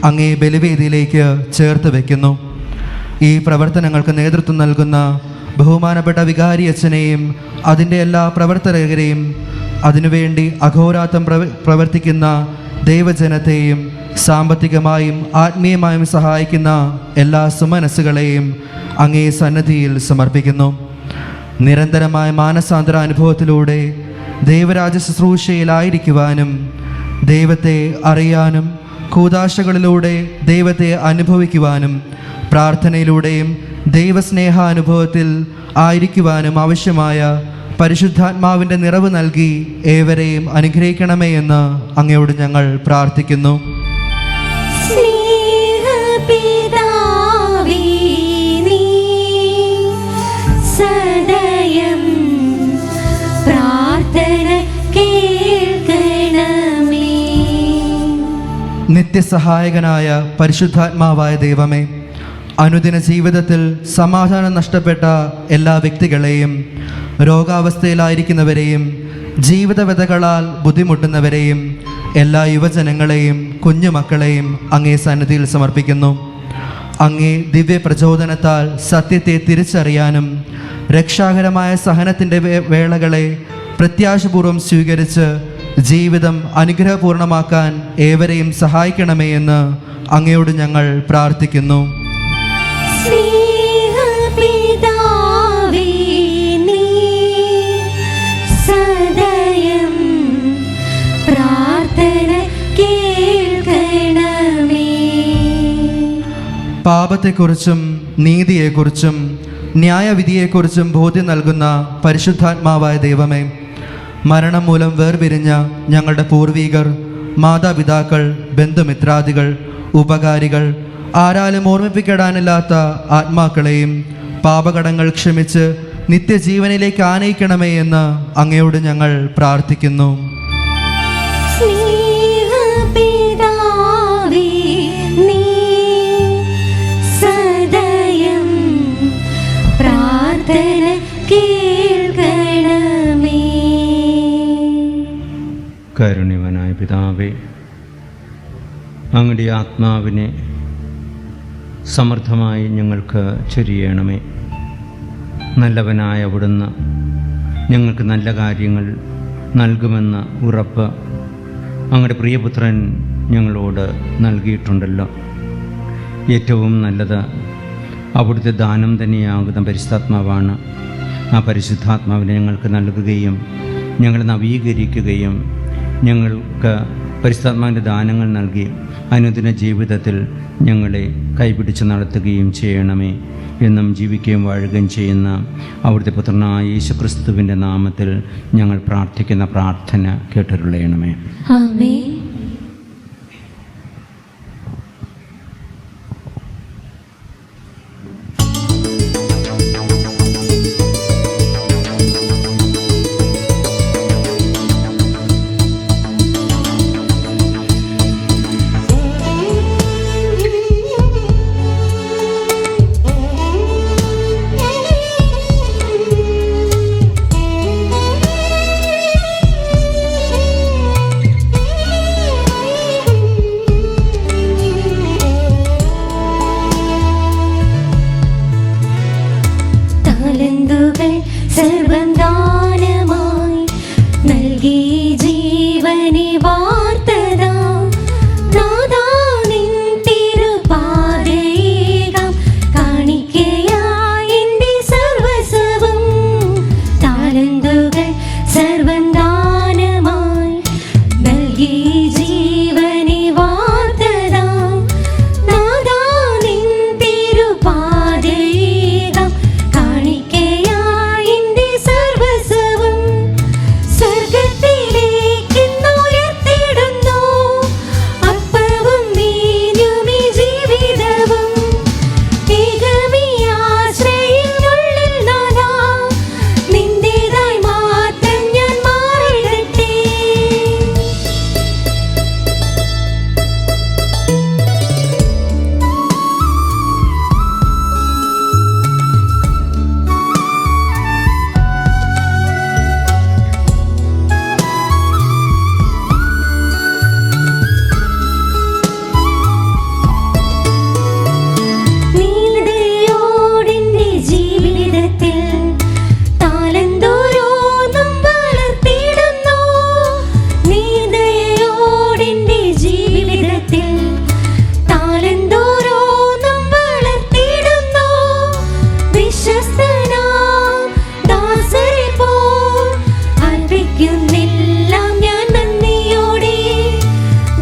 അങ്ങേ ബലിവേദിയിലേക്ക് ചേർത്ത് വയ്ക്കുന്നു. ഈ പ്രവർത്തനങ്ങൾക്ക് നേതൃത്വം നൽകുന്ന ബഹുമാനപ്പെട്ട വികാരി അച്ഛനെയും അതിൻ്റെ എല്ലാ പ്രവർത്തകരെയും അതിനുവേണ്ടി അഹോരാത്രം പ്രവർത്തിക്കുന്ന ദൈവജനത്തെയും സാമ്പത്തികമായും ആത്മീയമായും സഹായിക്കുന്ന എല്ലാ സുമനസ്സുകളെയും അങ്ങേ സന്നിധിയിൽ സമർപ്പിക്കുന്നു. നിരന്തരമായ മാനസാന്തര അനുഭവത്തിലൂടെ ദൈവരാജ്യ ശുശ്രൂഷയിലായിരിക്കുവാനും ദൈവത്തെ അറിയാനും കൂദാശകളിലൂടെ ദൈവത്തെ അനുഭവിക്കുവാനും പ്രാർത്ഥനയിലൂടെയും ദൈവസ്നേഹാനുഭവത്തിൽ ആയിരിക്കുവാനും ആവശ്യമായ പരിശുദ്ധാത്മാവിൻ്റെ നിറവ് നൽകി ഏവരെയും അനുഗ്രഹിക്കണമേ എന്ന് അങ്ങയോട് ഞങ്ങൾ പ്രാർത്ഥിക്കുന്നു. നിത്യസഹായകനായ പരിശുദ്ധാത്മാവായ ദൈവമേ, അനുദിന ജീവിതത്തിൽ സമാധാനം നഷ്ടപ്പെട്ട എല്ലാ വ്യക്തികളെയും രോഗാവസ്ഥയിലായിരിക്കുന്നവരെയും ജീവിതവ്യതകളാൽ ബുദ്ധിമുട്ടുന്നവരെയും എല്ലാ യുവജനങ്ങളെയും കുഞ്ഞുമക്കളെയും അങ്ങേ സന്നിധിയിൽ സമർപ്പിക്കുന്നു. അങ്ങേ ദിവ്യ പ്രചോദനത്താൽ സത്യത്തെ തിരിച്ചറിയാനും രക്ഷാകരമായ സഹനത്തിൻ്റെ വേളകളെ പ്രത്യാശപൂർവ്വം സ്വീകരിച്ച് ജീവിതം അനുഗ്രഹപൂർണമാക്കാൻ ഏവരെയും സഹായിക്കണമേ എന്ന് അങ്ങയോട് ഞങ്ങൾ പ്രാർത്ഥിക്കുന്നു. പാപത്തെക്കുറിച്ചും നീതിയെക്കുറിച്ചും ന്യായവിധിയെക്കുറിച്ചും ബോധ്യം നൽകുന്ന പരിശുദ്ധാത്മാവായ ദൈവമേ, മരണം മൂലം വേർപിരിഞ്ഞ ഞങ്ങളുടെ പൂർവികർ, മാതാപിതാക്കൾ, ബന്ധുമിത്രാദികൾ, ഉപകാരികൾ, ആരാലും ഓർമ്മിപ്പിക്കപ്പെടാനില്ലാത്ത ആത്മാക്കളെയും പാപകടങ്ങൾ ക്ഷമിച്ച് നിത്യജീവനിലേക്ക് ആനയിക്കണമേ എന്ന് അങ്ങയോട് ഞങ്ങൾ പ്രാർത്ഥിക്കുന്നു. കാരുണ്യവാനായ പിതാവേ, അങ്ങയുടെ ആത്മാവിനെ സമൃദ്ധമായി ഞങ്ങൾക്ക് ചൊരിയണമേ. നല്ലവനായ അവിടുന്ന് ഞങ്ങൾക്ക് നല്ല കാര്യങ്ങൾ നൽകുമെന്ന ഉറപ്പ് അങ്ങയുടെ പ്രിയപുത്രൻ ഞങ്ങളോട് നൽകിയിട്ടുണ്ടല്ലോ. ഏറ്റവും നല്ലത് അവിടുത്തെ ദാനം തന്നെയാകുന്ന പരിശുദ്ധാത്മാവാണ്. ആ പരിശുദ്ധാത്മാവിനെ ഞങ്ങൾക്ക് നൽകുകയും ഞങ്ങളെ നവീകരിക്കുകയും ഞങ്ങൾക്ക് പരിശുദ്ധാത്മാവിൻ്റെ ദാനങ്ങൾ നൽകി അനുദിന ജീവിതത്തിൽ ഞങ്ങളെ കൈപിടിച്ച് നടത്തുകയും ചെയ്യണമേ. എന്നും ജീവിക്കുകയും വാഴുകയും ചെയ്യുന്ന അവിടുത്തെ പുത്രനായ യേശുക്രിസ്തുവിൻ്റെ നാമത്തിൽ ഞങ്ങൾ പ്രാർത്ഥിക്കുന്ന പ്രാർത്ഥന കേട്ടരുളയണമേ. ആമേൻ. ജീവനെ വാർത്തതാം നാഥാ നിൻ തിരുപാദയേകാം കാണിക്കയായി എൻ്റെ സർവ്വസ്വവും താലന്തുകൾ സർവം ദാനമായി നൽകി ജീവനെ വാർത്തതാം നാഥാ നിൻ തിരുപാദയേകാം കാണിക്കയായി എൻ്റെ സർവ്വസ്വവും സ്വർഗ്ഗത്തിലേക്കെന്നുയർത്തിടുന്നു അപ്പവും വീഞ്ഞുമീ ജീവിതവും ഏകമീ ആശ്രയമുള്ളിൽ നാഥാ നിന്റേതായി മാത്രം ഞാൻ മാറിടട്ടെ. നീതിയോടെന്റെ ജീവിതത്തിൽ താലന്തോരോന്നും വളർത്തിയിടുന്നു. നീതിയോടെന്റെ ജീവിതത്തിൽ താലന്തോരോന്നും വളർത്തിയിടുന്നു. വിശ്വസ്തനാം ദാസരെ പോൽ അർപ്പിക്കുന്നെല്ലാം ഞാൻ നന്ദിയോടെ.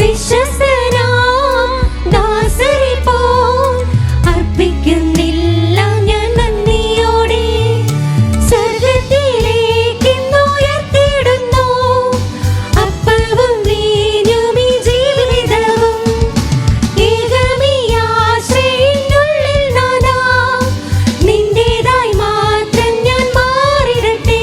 വിശ്വസ്തനാം ദാസരെ പോൽ അർപ്പിക്കുന്നെല്ലാം ഞാൻ നന്ദിയോടെ. സ്വർഗ്ഗത്തിലേക്കെന്നുയർത്തിടുന്നു അപ്പവും വീഞ്ഞുമീ ജീവിതവും ഏകമീ ആശ്രയത്തിനുള്ളിൽ നാഥാ നിന്റേതായി മാത്രം ഞാൻ മാറിടട്ടെ.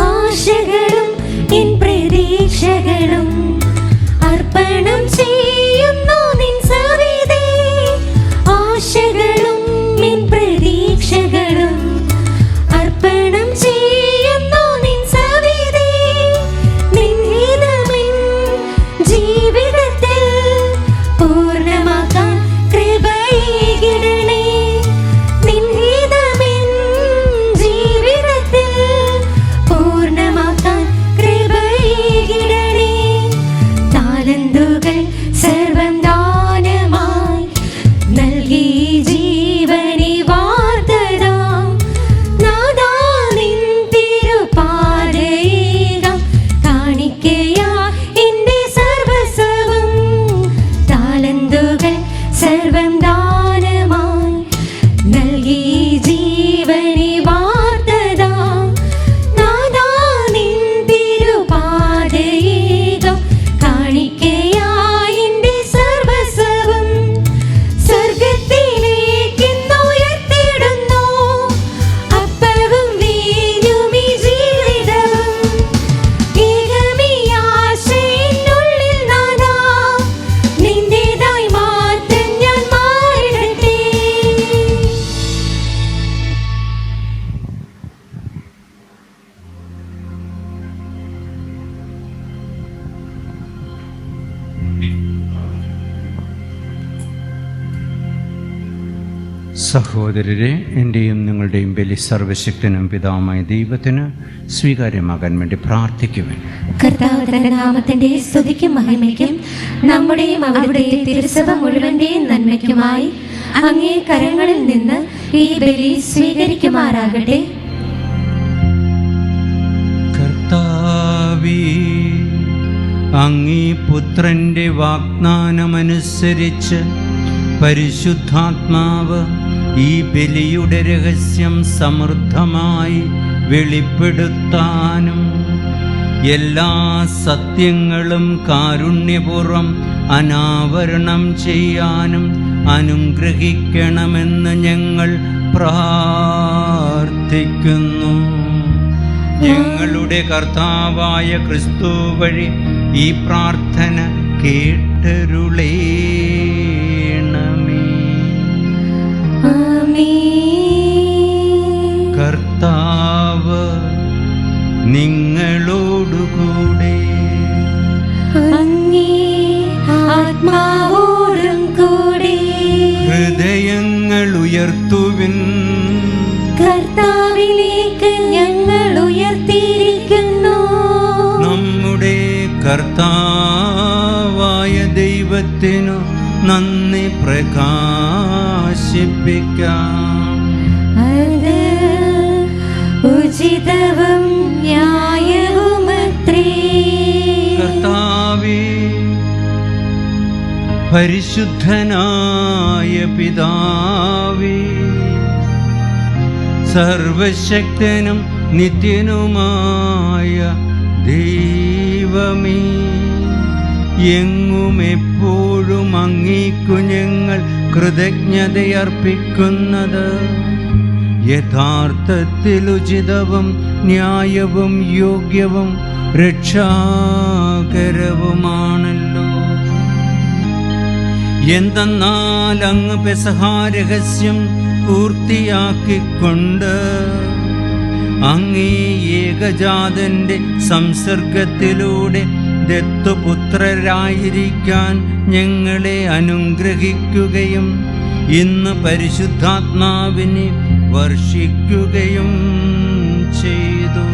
ആശകളും എൻ പ്രതീക്ഷകളും അർപ്പണം ചെയ്യുന്നു നിൻ സവിധേ. ആശകളും എൻ പ്രതീക്ഷകളും അർപ്പണം ചെയ്യുന്നു നിൻ സവിധേ. നിൻ ഹിതമെൻ ജീവിതത്തിൽ പൂർണ്ണമാക്കാൻ കൃപയേകിടണേ. നിൻ ഹിതമെൻ ജീവിതത്തിൽ പൂർണ്ണമാക്കാൻ കൃപയേകിടണേ. താലന്തുകൾ സർവം ദാനമായി നൽകി ജീവനെ വാർത്തതാം നാഥാ നിൻ തിരുപാദയേകാം കാണിക്കയായി എൻ്റെ സർവ്വസ്വവും താലന്തുകൾ സർവം ദാനമായി നൽകി ജീവനെ വാർത്തതാം നാഥാ നിൻ തിരുപാദയേകാം കാണിക്കയായി എൻ്റെ സർവ്വസ്വവും സ്വർഗ്ഗത്തിലേക്കെന്നുയർത്തിടുന്നു അപ്പവും വീഞ്ഞുമീ ജീവിതവും ഏകമീ ആശ്രയത്തിനുള്ളിൽ നാഥാ നിന്റേതായി മാത്രം ഞാൻ മാറിടട്ടെ. സഹോദരരെ, എൻ്റെയും നിങ്ങളുടെയും ബലി സർവശക്തനും പിതാവുമായ ദൈവത്തിന് സ്വീകാര്യമാകാൻ വേണ്ടി പ്രാർത്ഥിക്കുവാൻ. കർത്താവ് തന്റെ നാമത്തിന്റെ സ്തുതിക്കും മഹിമയ്ക്കും നമ്മുടെയും അവിടുത്തെ തിരുസഭ മുഴുവന്റെയും നന്മയ്ക്കുമായി അങ്ങേ കരങ്ങളിൽ നിന്ന് ഈ ബലി സ്വീകരിക്കുമാറാകട്ടെ. കർത്താവേ, അങ്ങീ പുത്രൻ്റെ വാഗ്ദാനമനുസരിച്ച് പരിശുദ്ധാത്മാവ് ഈ ബലിയുടെ രഹസ്യം സമൃദ്ധമായി വെളിപ്പെടുത്താനും എല്ലാ സത്യങ്ങളും കാരുണ്യപൂർവ്വം അനാവരണം ചെയ്യാനും അനുഗ്രഹിക്കണമെന്ന് ഞങ്ങൾ പ്രാർത്ഥിക്കുന്നു. ഞങ്ങളുടെ കർത്താവായ ക്രിസ്തു വഴി ഈ പ്രാർത്ഥന കേട്ടരുളേണമേ. ആമേൻ. നിങ്ങളോടുകൂടെ. അങ്ങേ ആത്മാവോടും കൂടെ. ഹൃദയങ്ങൾ ഉയർത്തുവിൻ. കർത്താവിലേക്ക് ഞങ്ങൾ ഉയർത്തിയിരിക്കുന്നു. നമ്മുടെ കർത്താവായ ദൈവത്തിനു നന്ദി പ്രകാശിപ്പിക്കാം. അത് ഉചിതവും ന്യായവുമത്രേ. കർത്താവേ, പരിശുദ്ധനായ പിതാവേ, സർവശക്തനും നിത്യനുമായ ദൈവമേ, എങ്ങും എപ്പോഴും അങ്ങേക്കു ഞങ്ങൾ കൃതജ്ഞതയർപ്പിക്കുന്നത് യഥാർത്ഥത്തിൽ ഉചിതവും ന്യായവും യോഗ്യവും രക്ഷാകരവുമാണല്ലോ. എന്തെന്നാൽ അങ്ങ് പെസഹാ രഹസ്യം പൂർത്തിയാക്കിക്കൊണ്ട് അങ്ങേ ഏകജാതന്റെ സംസർഗത്തിലൂടെ ദത്തുപുത്രരായിരിക്കാൻ ഞങ്ങളെ അനുഗ്രഹിക്കുകയും ഇന്ന് പരിശുദ്ധാത്മാവിനെ വർഷിക്കുകയും ചെയ്തു.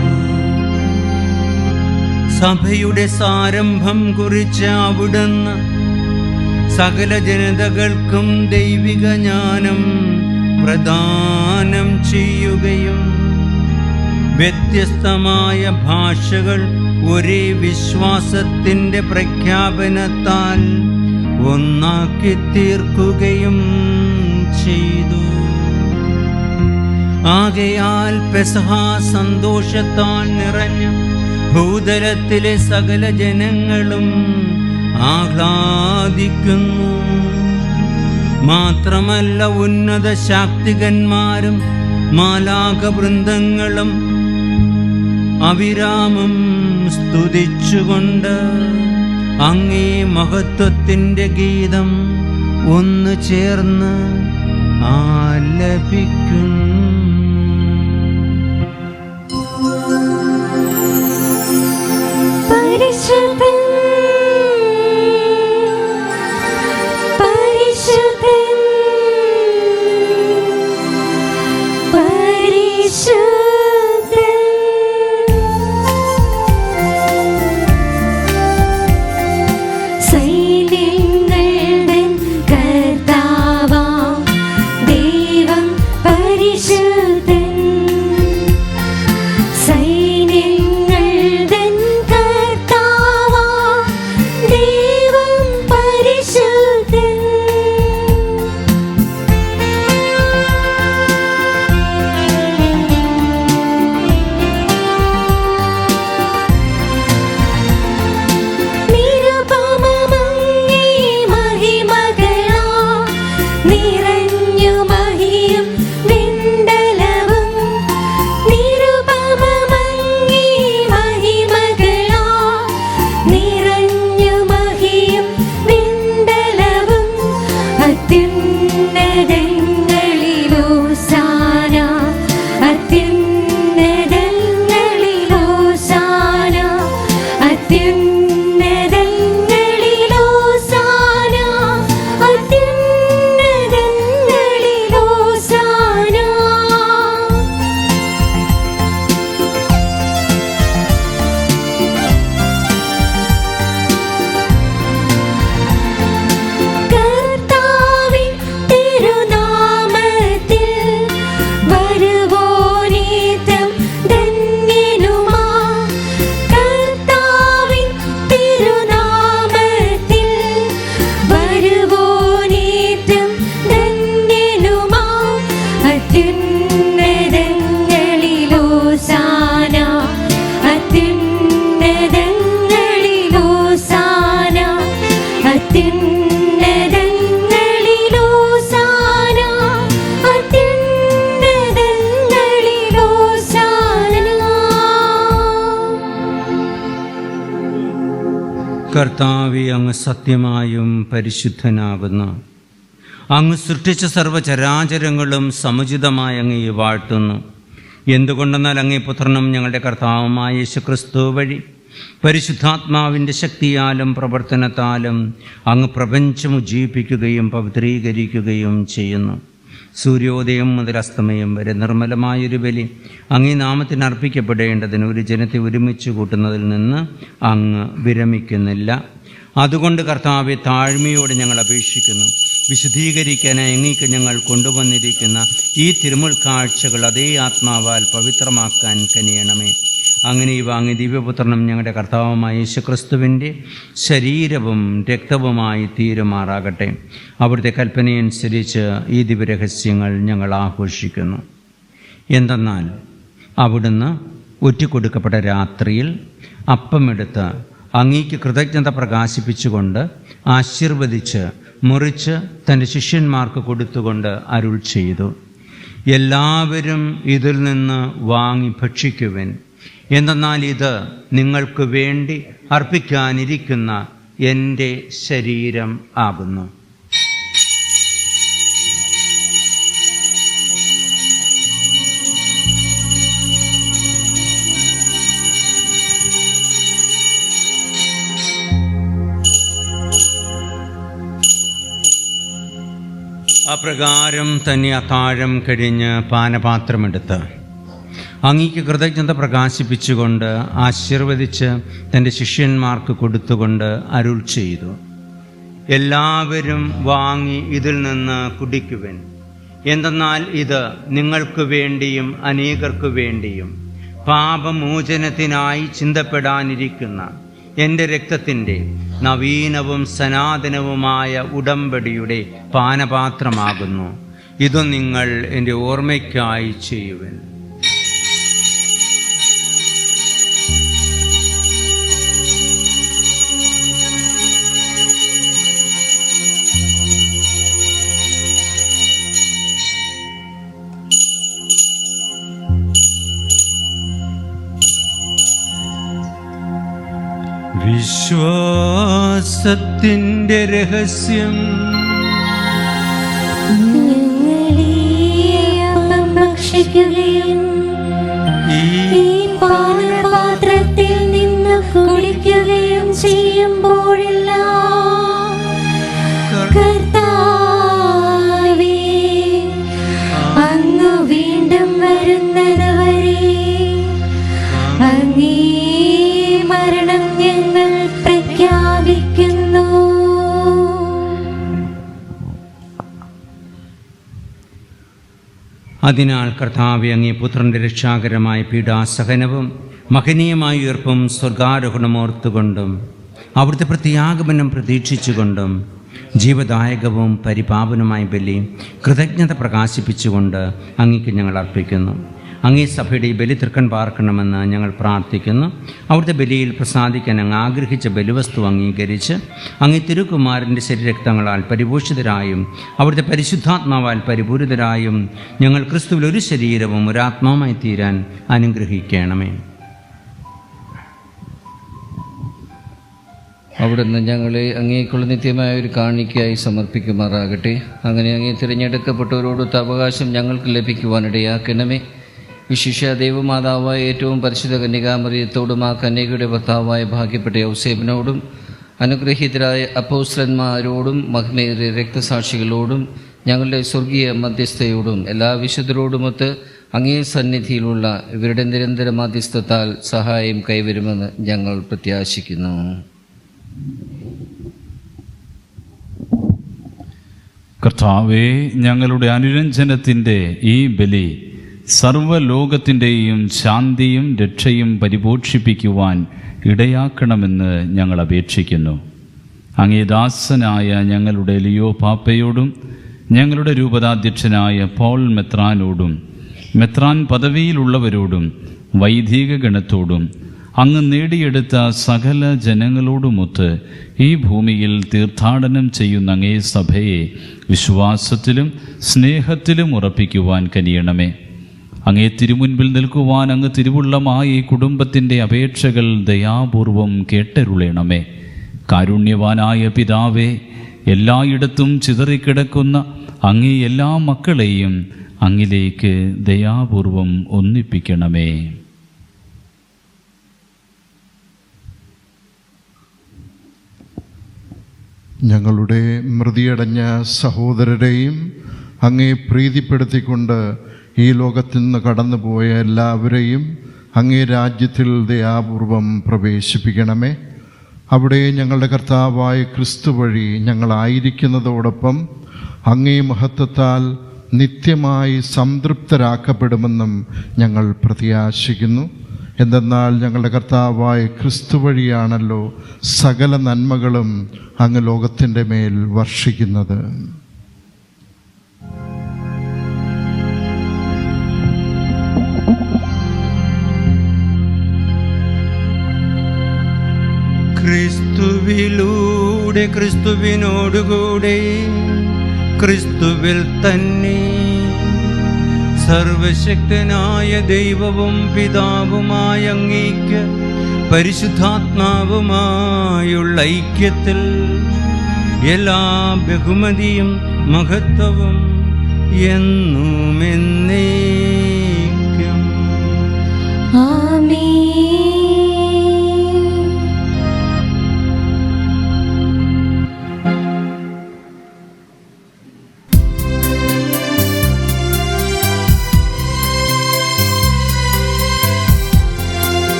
സഭയുടെ സാരംഭം കുറിച്ച അവിടുന്ന് സകല ജനതകൾക്കും ദൈവിക ജ്ഞാനം പ്രദാനം ചെയ്യുകയും വ്യത്യസ്തമായ ഭാഷകൾ ഒരേ വിശ്വാസത്തിൻ്റെ പ്രഖ്യാപനത്താൽ ഒന്നാക്കി തീർക്കുകയും ചെയ്തു. ആകയാൽ പെസഹാ സന്തോഷത്താൽ നിറഞ്ഞ ഭൂതലത്തിലെ സകല ജനങ്ങളും ആഹ്ലാദിക്കുന്നു. മാത്രമല്ല, ഉന്നത ശാക്തികന്മാരും മാലാഖവൃന്ദങ്ങളും അവിരാമം സ്തുതിച്ചുകൊണ്ട് അങ്ങേ മഹത്വത്തിൻ്റെ ഗീതം ഒന്ന് ചേർന്ന് ആലപിക്കുന്നു. പരിശുദ്ധൻ, പരിശുദ്ധൻ, പരിശുദ്ധൻ. സൈന്യങ്ങളുടെ കർത്താവാം ദൈവം പരിശുദ്ധൻ. സൈന്യങ്ങളുടെ കർത്താവാം ദൈവം പരിശുദ്ധൻ. നിരുപമമങ്ങേ മഹിമകളാ നിറഞ്ഞു മഹിയും വിണ്ടലവും. നിരുപമമങ്ങേ മഹിമകളാ നിറഞ്ഞു മഹിയും വിണ്ടലവും. അത്യുന്നതങ്ങളിലോസാന, അത്യുന്നതങ്ങളിലോസാന, അത്യുന്നതങ്ങളിലോസാന, അത്യുന്നതങ്ങളിലോസാന. കർത്താവിൻ തിരുനാമത്തിൽ വരുവോനേറ്റം ധന്യനുമാ. കർത്താവിൻ തിരുനാമത്തിൽ വരുവോനേറ്റം ധന്യനുമാ. അത്യുന്നതങ്ങളിലോസാന, അത്യുന്നതങ്ങളിലോസാന, അത്യുന്നതങ്ങളിലോസാന, അത്യുന്നതങ്ങളിലോസാന. കർത്താവേ, അങ്ങ് സത്യമായും പരിശുദ്ധനാകുന്നു. അങ്ങ് സൃഷ്ടിച്ച സർവ്വചരാചരങ്ങളും സമുചിതമായി അങ്ങയെ വാഴ്ത്തുന്നു. എന്തുകൊണ്ടെന്നാൽ അങ്ങേ പുത്രനും ഞങ്ങളുടെ കർത്താവുമായ യേശുക്രിസ്തു വഴി പരിശുദ്ധാത്മാവിൻ്റെ ശക്തിയാലും പ്രവർത്തനത്താലും അങ്ങ് പ്രപഞ്ചം ഉജ്ജീവിപ്പിക്കുകയും പവിത്രീകരിക്കുകയും ചെയ്യുന്നു. സൂര്യോദയം മുതൽ അസ്തമയം വരെ നിർമ്മലമായൊരു ബലി അങ്ങേ നാമത്തിന് അർപ്പിക്കപ്പെടേണ്ടതിന് ഒരു ജനത്തെ ഒരുമിച്ച് കൂട്ടുന്നതിൽ നിന്ന് അങ്ങ് വിരമിക്കുന്നില്ല. അതുകൊണ്ട് കർത്താവെ, താഴ്മയോടെ ഞങ്ങൾ അപേക്ഷിക്കുന്നു. വിശുദ്ധീകരിക്കാനായി അങ്ങേക്ക് ഞങ്ങൾ കൊണ്ടുവന്നിരിക്കുന്ന ഈ തിരുമുൽ കാഴ്ചകൾ അതേ ആത്മാവാൽ പവിത്രമാക്കാൻ കനിയണമേ. അങ്ങനെ ഇവ അങ്ങ് ദിവ്യപുത്രനും ഞങ്ങളുടെ കർത്താവുമായ യേശുക്രിസ്തുവിൻ്റെ ശരീരവും രക്തവുമായി തീരുമാറാകട്ടെ. അവിടുത്തെ കൽപ്പനയനുസരിച്ച് ഈ ദിവ്യരഹസ്യങ്ങൾ ഞങ്ങൾ ആഘോഷിക്കുന്നു. എന്തെന്നാൽ അവിടുന്ന് ഒറ്റിക്കൊടുക്കപ്പെട്ട രാത്രിയിൽ അപ്പമെടുത്ത് അങ്ങേക്ക് കൃതജ്ഞത പ്രകാശിപ്പിച്ചുകൊണ്ട് ആശീർവദിച്ച് മുറിച്ച് തൻ്റെ ശിഷ്യന്മാർക്ക് കൊടുത്തുകൊണ്ട് അരുൾ ചെയ്തു, എല്ലാവരും ഇതിൽ നിന്ന് വാങ്ങി ഭക്ഷിക്കുവിൻ. എന്തെന്നാൽ ഇത് നിങ്ങൾക്ക് വേണ്ടി അർപ്പിക്കാനിരിക്കുന്ന എൻ്റെ ശരീരം ആകുന്നു. അപ്രകാരം തന്നെ അത്താഴം കഴിഞ്ഞ് പാനപാത്രമെടുത്ത് അങ്ങേക്ക് കൃതജ്ഞത പ്രകാശിപ്പിച്ചുകൊണ്ട് ആശീർവദിച്ച് തൻ്റെ ശിഷ്യന്മാർക്ക് കൊടുത്തുകൊണ്ട് അരുൾ ചെയ്തു, എല്ലാവരും വാങ്ങി ഇതിൽ നിന്ന് കുടിക്കുവിൻ. എന്തെന്നാൽ ഇത് നിങ്ങൾക്ക് വേണ്ടിയും അനേകർക്ക് വേണ്ടിയും പാപമോചനത്തിനായി ചിന്തപ്പെടാനിരിക്കുന്ന എൻ്റെ രക്തത്തിൻ്റെ നവീനവും സനാതനവുമായ ഉടമ്പടിയുടെ പാനപാത്രമാകുന്നു. ഇത് നിങ്ങൾ എൻ്റെ ഓർമ്മയ്ക്കായി ചെയ്യുവിൻ. വിശ്വാസത്തിൻ്റെ രഹസ്യം. ഭക്ഷിക്കുകയും ഈ പാനപാത്രത്തിൽ നിന്ന് കുടിക്കുകയും ചെയ്യുമ്പോഴെല്ലാം കർത്താവേ, അങ്ങ് വീണ്ടും വരുന്നത് വരെ അങ്ങേ മരണം ഞങ്ങൾ പ്രഖ്യാപിക്കുന്നു. അതിനാൽ കർത്താവേ, അങ്ങേ പുത്രൻ്റെ രക്ഷാകരമായ പീഡാസഹനവും മഹനീയമായ ഉയർപ്പും സ്വർഗാരോഹണമോർത്തുകൊണ്ടും അവിടുത്തെ പ്രത്യാഗമനം പ്രതീക്ഷിച്ചുകൊണ്ടും ജീവദായകവും പരിപാവനമായ ബലി കൃതജ്ഞത പ്രകാശിപ്പിച്ചുകൊണ്ട് അങ്ങേക്ക് ഞങ്ങൾ അർപ്പിക്കുന്നു. അങ്ങേ സഭയുടെ ഈ ബലി തൃക്കൺ പാർക്കണമെന്ന് ഞങ്ങൾ പ്രാർത്ഥിക്കുന്നു. അവിടുത്തെ ബലിയിൽ പ്രസാദിക്കാൻ അങ്ങ് ആഗ്രഹിച്ച ബലിവസ്തു അംഗീകരിച്ച് അങ്ങേ തിരുക്കുമാരൻ്റെ ശരീരരക്തങ്ങളാൽ പരിപോഷിതരായും അവിടുത്തെ പരിശുദ്ധാത്മാവാൽ പരിപൂരിതരായും ഞങ്ങൾ ക്രിസ്തുവിൽ ഒരു ശരീരവും ഒരാത്മാവുമായി തീരാൻ അനുഗ്രഹിക്കണമേ. അവിടുന്ന് ഞങ്ങളെ അങ്ങേക്കുള്ള നിത്യമായ ഒരു കാണിക്കയായി സമർപ്പിക്കുമാറാകട്ടെ. അങ്ങനെ അങ്ങേ തിരഞ്ഞെടുക്കപ്പെട്ടവരോടൊത്ത അവകാശം ഞങ്ങൾക്ക് ലഭിക്കുവാനിടയാക്കണമേ. വിശിഷ്യ ദൈവമാതാവായ ഏറ്റവും പരിശുദ്ധ കന്യകാമറിയത്തോടും ആ കന്യകയുടെ ഭർത്താവായ ഭാഗ്യപ്പെട്ട യൗസേബിനോടും അനുഗ്രഹീതരായ അപ്പോസ്തലന്മാരോടും മഹിമേറിയ രക്തസാക്ഷികളോടും ഞങ്ങളുടെ സ്വർഗീയ മധ്യസ്ഥയോടും എല്ലാ വിശുദ്ധരോടുമൊത്ത് അങ്ങേ സന്നിധിയിലുള്ള ഇവരുടെ നിരന്തര മധ്യസ്ഥത്താൽ സഹായം കൈവരുമെന്ന് ഞങ്ങൾ പ്രത്യാശിക്കുന്നു. കർത്താവേ, ഞങ്ങളുടെ അനുരഞ്ജനത്തിൻ്റെ ഈ ബലി സർവ്വലോകത്തിൻ്റെയും ശാന്തിയും രക്ഷയും പരിപോഷിപ്പിക്കുവാൻ ഇടയാക്കണമെന്ന് ഞങ്ങൾ അപേക്ഷിക്കുന്നു. അങ്ങേ ദാസനായ ഞങ്ങളുടെ ലിയോ പാപ്പയോടും ഞങ്ങളുടെ രൂപതാധ്യക്ഷനായ പോൾ മെത്രാനോടും മെത്രാൻ പദവിയിലുള്ളവരോടും വൈദിക ഗണത്തോടും അങ്ങ് നേടിയെടുത്ത സകല ജനങ്ങളോടുമൊത്ത് ഈ ഭൂമിയിൽ തീർത്ഥാടനം ചെയ്യുന്ന അങ്ങേ സഭയെ വിശ്വാസത്തിലും സ്നേഹത്തിലും ഉറപ്പിക്കുവാൻ കനിയണമേ. അങ്ങേ തിരുമുൻപിൽ നിൽക്കുവാൻ അങ്ങ് തിരുവുള്ളമായ ഈ കുടുംബത്തിൻ്റെ അപേക്ഷകൾ ദയാപൂർവം കേട്ടരുളേണമേ. കാരുണ്യവാനായ പിതാവേ, എല്ലായിടത്തും ചിതറിക്കിടക്കുന്ന അങ്ങേ എല്ലാ മക്കളെയും അങ്ങിലേക്ക് ദയാപൂർവം ഒന്നിപ്പിക്കണമേ. ഞങ്ങളുടെ മൃതിയടഞ്ഞ സഹോദരരെയും അങ്ങേ പ്രീതിപ്പെടുത്തിക്കൊണ്ട് ഈ ലോകത്തിൽ നിന്ന് കടന്നുപോയ എല്ലാവരെയും അങ്ങേ രാജ്യത്തിൽ ദയാപൂർവം പ്രവേശിപ്പിക്കണമേ. അവിടെ ഞങ്ങളുടെ കർത്താവായ ക്രിസ്തു വഴി ഞങ്ങളായിരിക്കുന്നതോടൊപ്പം അങ്ങേ മഹത്വത്താൽ നിത്യമായി സംതൃപ്തരാക്കപ്പെടുമെന്നും ഞങ്ങൾ പ്രത്യാശിക്കുന്നു. എന്തെന്നാൽ ഞങ്ങളുടെ കർത്താവായ ക്രിസ്തു വഴിയാണല്ലോ സകല നന്മകളും അങ്ങ് ലോകത്തിൻ്റെ മേൽ വർഷിക്കുന്നത്. ക്രിസ്തുവിലൂടെ ക്രിസ്തുവിനോടുകൂടെ ക്രിസ്തുവിൽ തന്നെ സർവശക്തനായ ദൈവവും പിതാവുമായ അങ്ങേക്ക് പരിശുദ്ധാത്മാവുമായുള്ള ഐക്യത്തിൽ എല്ലാ ബഹുമതിയും മഹത്വവും എന്നും എന്നേക്കും ആമേൻ.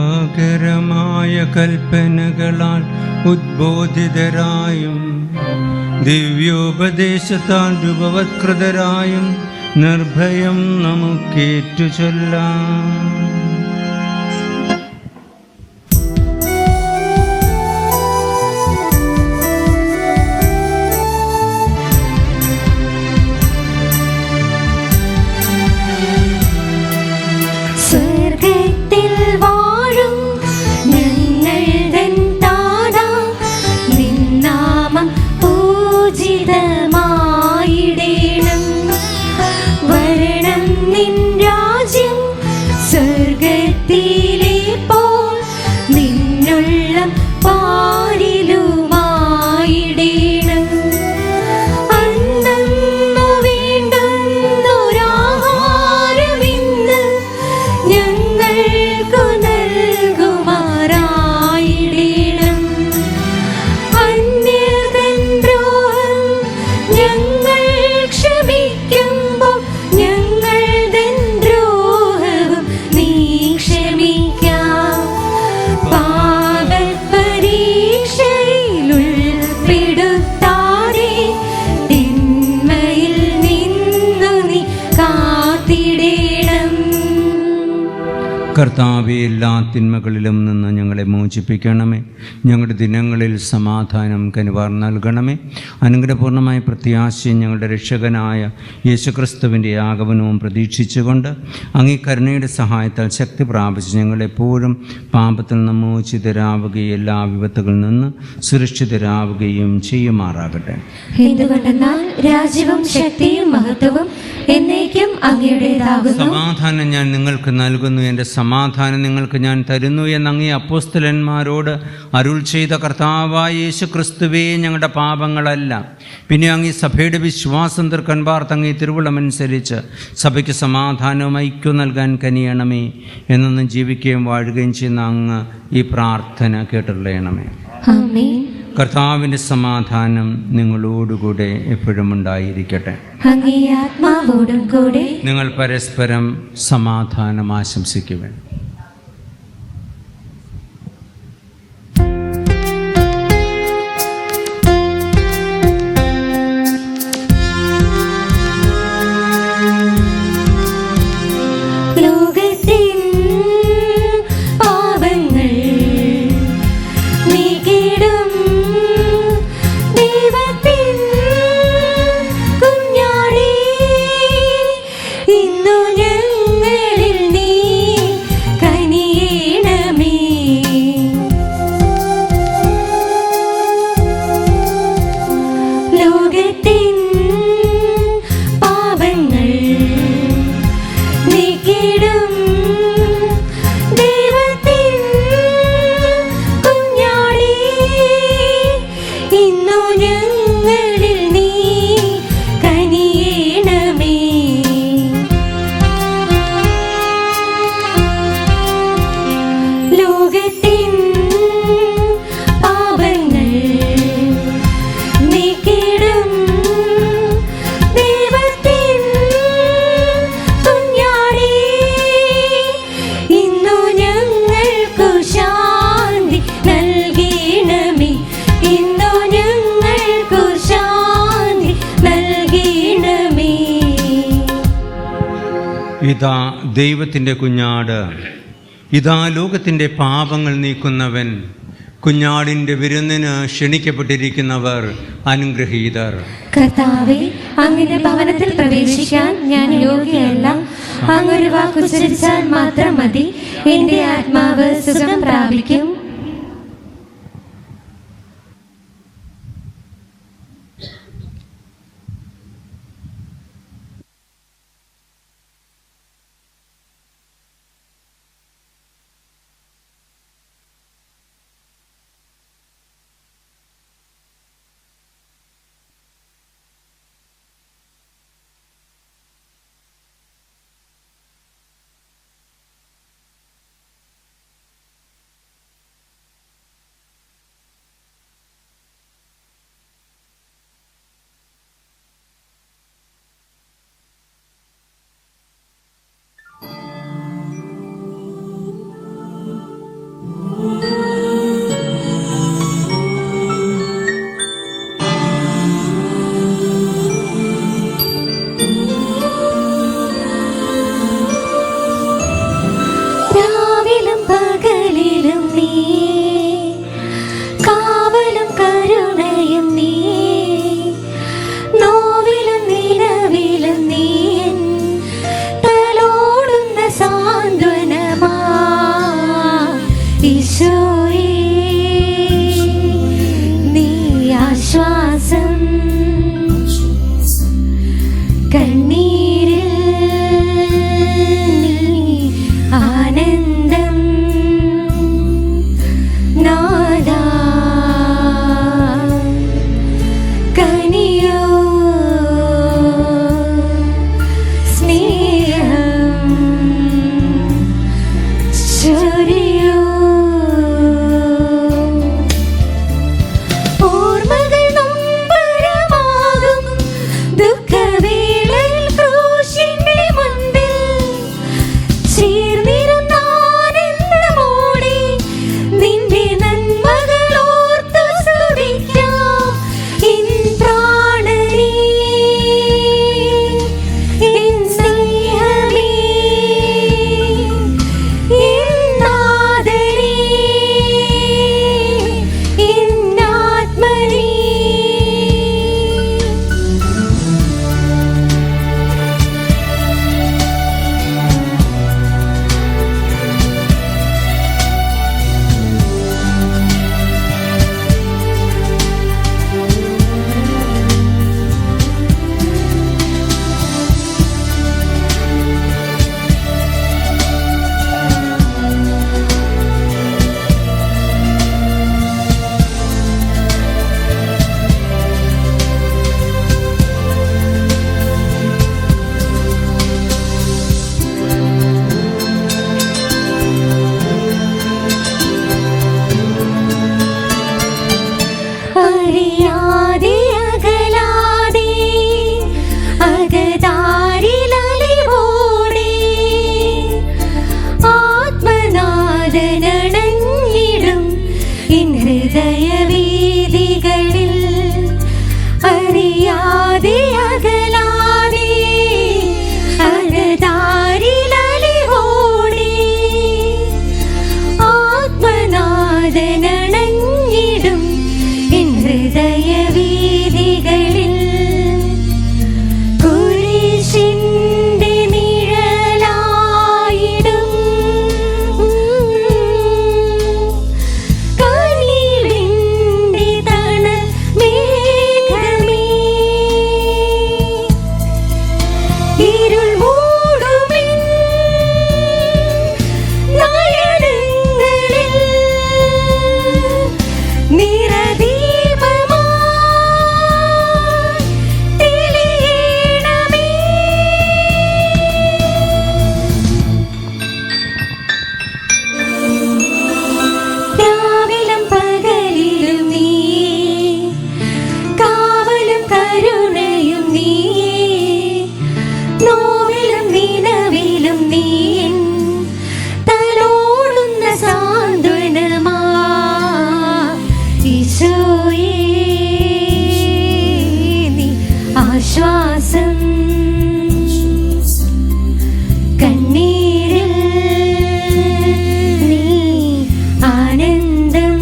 രക്ഷാകരമായ കൽപ്പനകളാൽ ഉദ്ബോധിതരായും ദിവ്യോപദേശത്താൽ രൂപവത്കൃതരായും നിർഭയം നമുക്കേറ്റു ചൊല്ലാം. കർത്താവേ, എല്ലാ തിന്മകളിലും നിന്ന് ഞങ്ങളെ മോചിപ്പിക്കണമേ. ഞങ്ങളുടെ ദിനങ്ങളിൽ സമാധാനം കനിവാർ നൽകണമേ. അനുഗ്രഹപൂർണ്ണമായ പ്രത്യാശയും ഞങ്ങളുടെ രക്ഷകനായ യേശുക്രിസ്തുവിൻ്റെ ആഗമനവും പ്രതീക്ഷിച്ചുകൊണ്ട് അങ്ങേ കരുണയുടെ സഹായത്താൽ ശക്തി പ്രാപിച്ച് ഞങ്ങളെപ്പോഴും പാപത്തിൽ നിന്ന് മോചിതരാവുകയും എല്ലാ വിപത്തുകളിൽ നിന്ന് സുരക്ഷിതരാവുകയും ചെയ്യുമാറാകട്ടെ. എന്തുകൊണ്ടെന്നാൽ രാജ്യവും ശക്തിയും മഹത്വവും എന്നേക്കും അങ്ങയുടേതാകുന്നു. സമാധാനം ഞാൻ നിങ്ങൾക്ക് നൽകുന്നു, എൻ്റെ സമാധാനം നിങ്ങൾക്ക് ഞാൻ തരുന്നു എന്ന് അങ്ങേ അപ്പോസ്തലന്മാരോട് അരുൾ ചെയ്ത കർത്താവായ യേശു ക്രിസ്തുവേ, ഞങ്ങളുടെ പാപങ്ങളല്ല പിന്നെ അങ്ങേ സഭയുടെ വിശ്വാസം തീർക്കാൻ പാർത്തങ്ങേ തിരുവുള്ളമനുസരിച്ച് സഭയ്ക്ക് സമാധാനവും ഐക്യവും നൽകാൻ കനിയണമേ. എന്നും ജീവിക്കുകയും വാഴുകയും ചെയ്യുന്ന അങ്ങ് ഈ പ്രാർത്ഥന കേട്ടുള്ളയണമേ. ആമേൻ. കർത്താവിൻ്റെ സമാധാനം നിങ്ങളോടുകൂടെ എപ്പോഴും ഉണ്ടായിരിക്കട്ടെ. അങ്ങേ ആത്മാവോടും കൂടെ. നിങ്ങൾ പരസ്പരം സമാധാനം ആശംസിക്കുവേൻ. ഇതാ ദൈവത്തിൻ്റെ കുഞ്ഞാട്, ഇതാ ലോകത്തിൻ്റെ പാപങ്ങൾ നീക്കുന്നവൻ. കുഞ്ഞാടിൻ്റെ വിരുന്നിന് ക്ഷണിക്കപ്പെട്ടിരിക്കുന്നവർ അനുഗ്രഹീതർ. കർത്താവേ, അങ്ങയുടെ ഭവനത്തിൽ പ്രവേശിക്കാൻ ഞാൻ യോഗ്യയല്ല. അങ്ങൊരു വാക്കുച്ചരിച്ചാൽ മാത്രം മതി, എൻ്റെ ആത്മാവ് സുഖം പ്രാപിക്കും. അറിയാതെ അകലാതെ അകതാരിലലിവോടെ ആത്മനാഥനണഞ്ഞിടും എൻ ഹൃദയവീഥികളിൽ കുരിശിന്റെ നിഴലായിടും കനിവിന്റെ തണൽ മേഘമേ ഇരുൾ മൂടുമെൻ നയനങ്ങളിൽ നിറദീപമായി തെളിയണമേ. രാവിലും പകലിലും നീ കാവലും കരുണയും നീ നോവിലും നിലവിലും നീ തലോടുന്ന സാന്ത്വനമാ ഈശോയേ നീ ആശ്വാസം കണ്ണീരിൽ നീ ആനന്ദം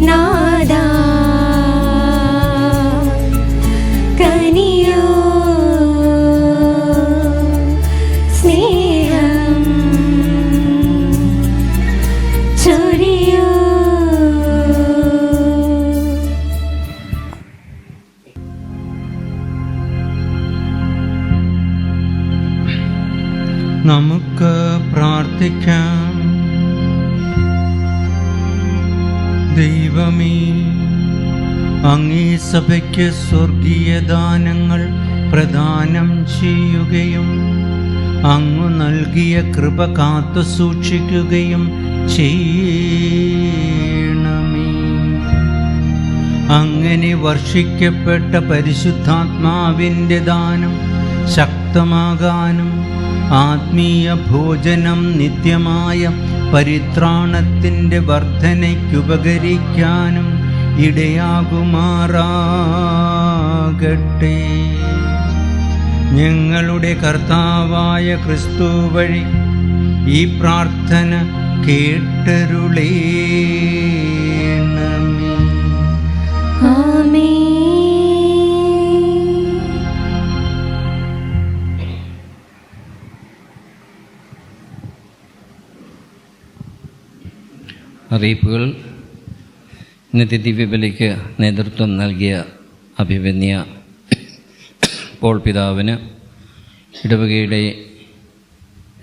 നാദാ കനിയോ സ്നേഹം ചൊരിയോ. നമുക്ക് പ്രാർത്ഥിക്കാം. ദൈവമേ, അങ്ങേ സഭയ്ക്ക് സ്വർഗീയ ദാനങ്ങൾ പ്രദാനം ചെയ്യുകയും അങ്ങ് നൽകിയ കൃപ കാത്തു സൂക്ഷിക്കുകയും ചെയ്യണമേ. അങ്ങനെ വർഷിക്കപ്പെട്ട പരിശുദ്ധാത്മാവിൻ്റെ ദാനം ശക്തമാകാനും ആത്മീയ ഭോജനം നിത്യമായ പരിത്രാണത്തിൻ്റെ വർധനയ്ക്കുപകരിക്കാനും ഇടയാകുമാറാകട്ടെ. ഞങ്ങളുടെ കർത്താവായ ക്രിസ്തു വഴി ഈ പ്രാർത്ഥന കേട്ടരുളേണമേ. ആമേൻ. അറിയിപ്പുകൾ. ഇന്നത്തെ ദിവ്യബലിക്ക് നേതൃത്വം നൽകിയ അഭിവന്യ പോൾ പിതാവിന്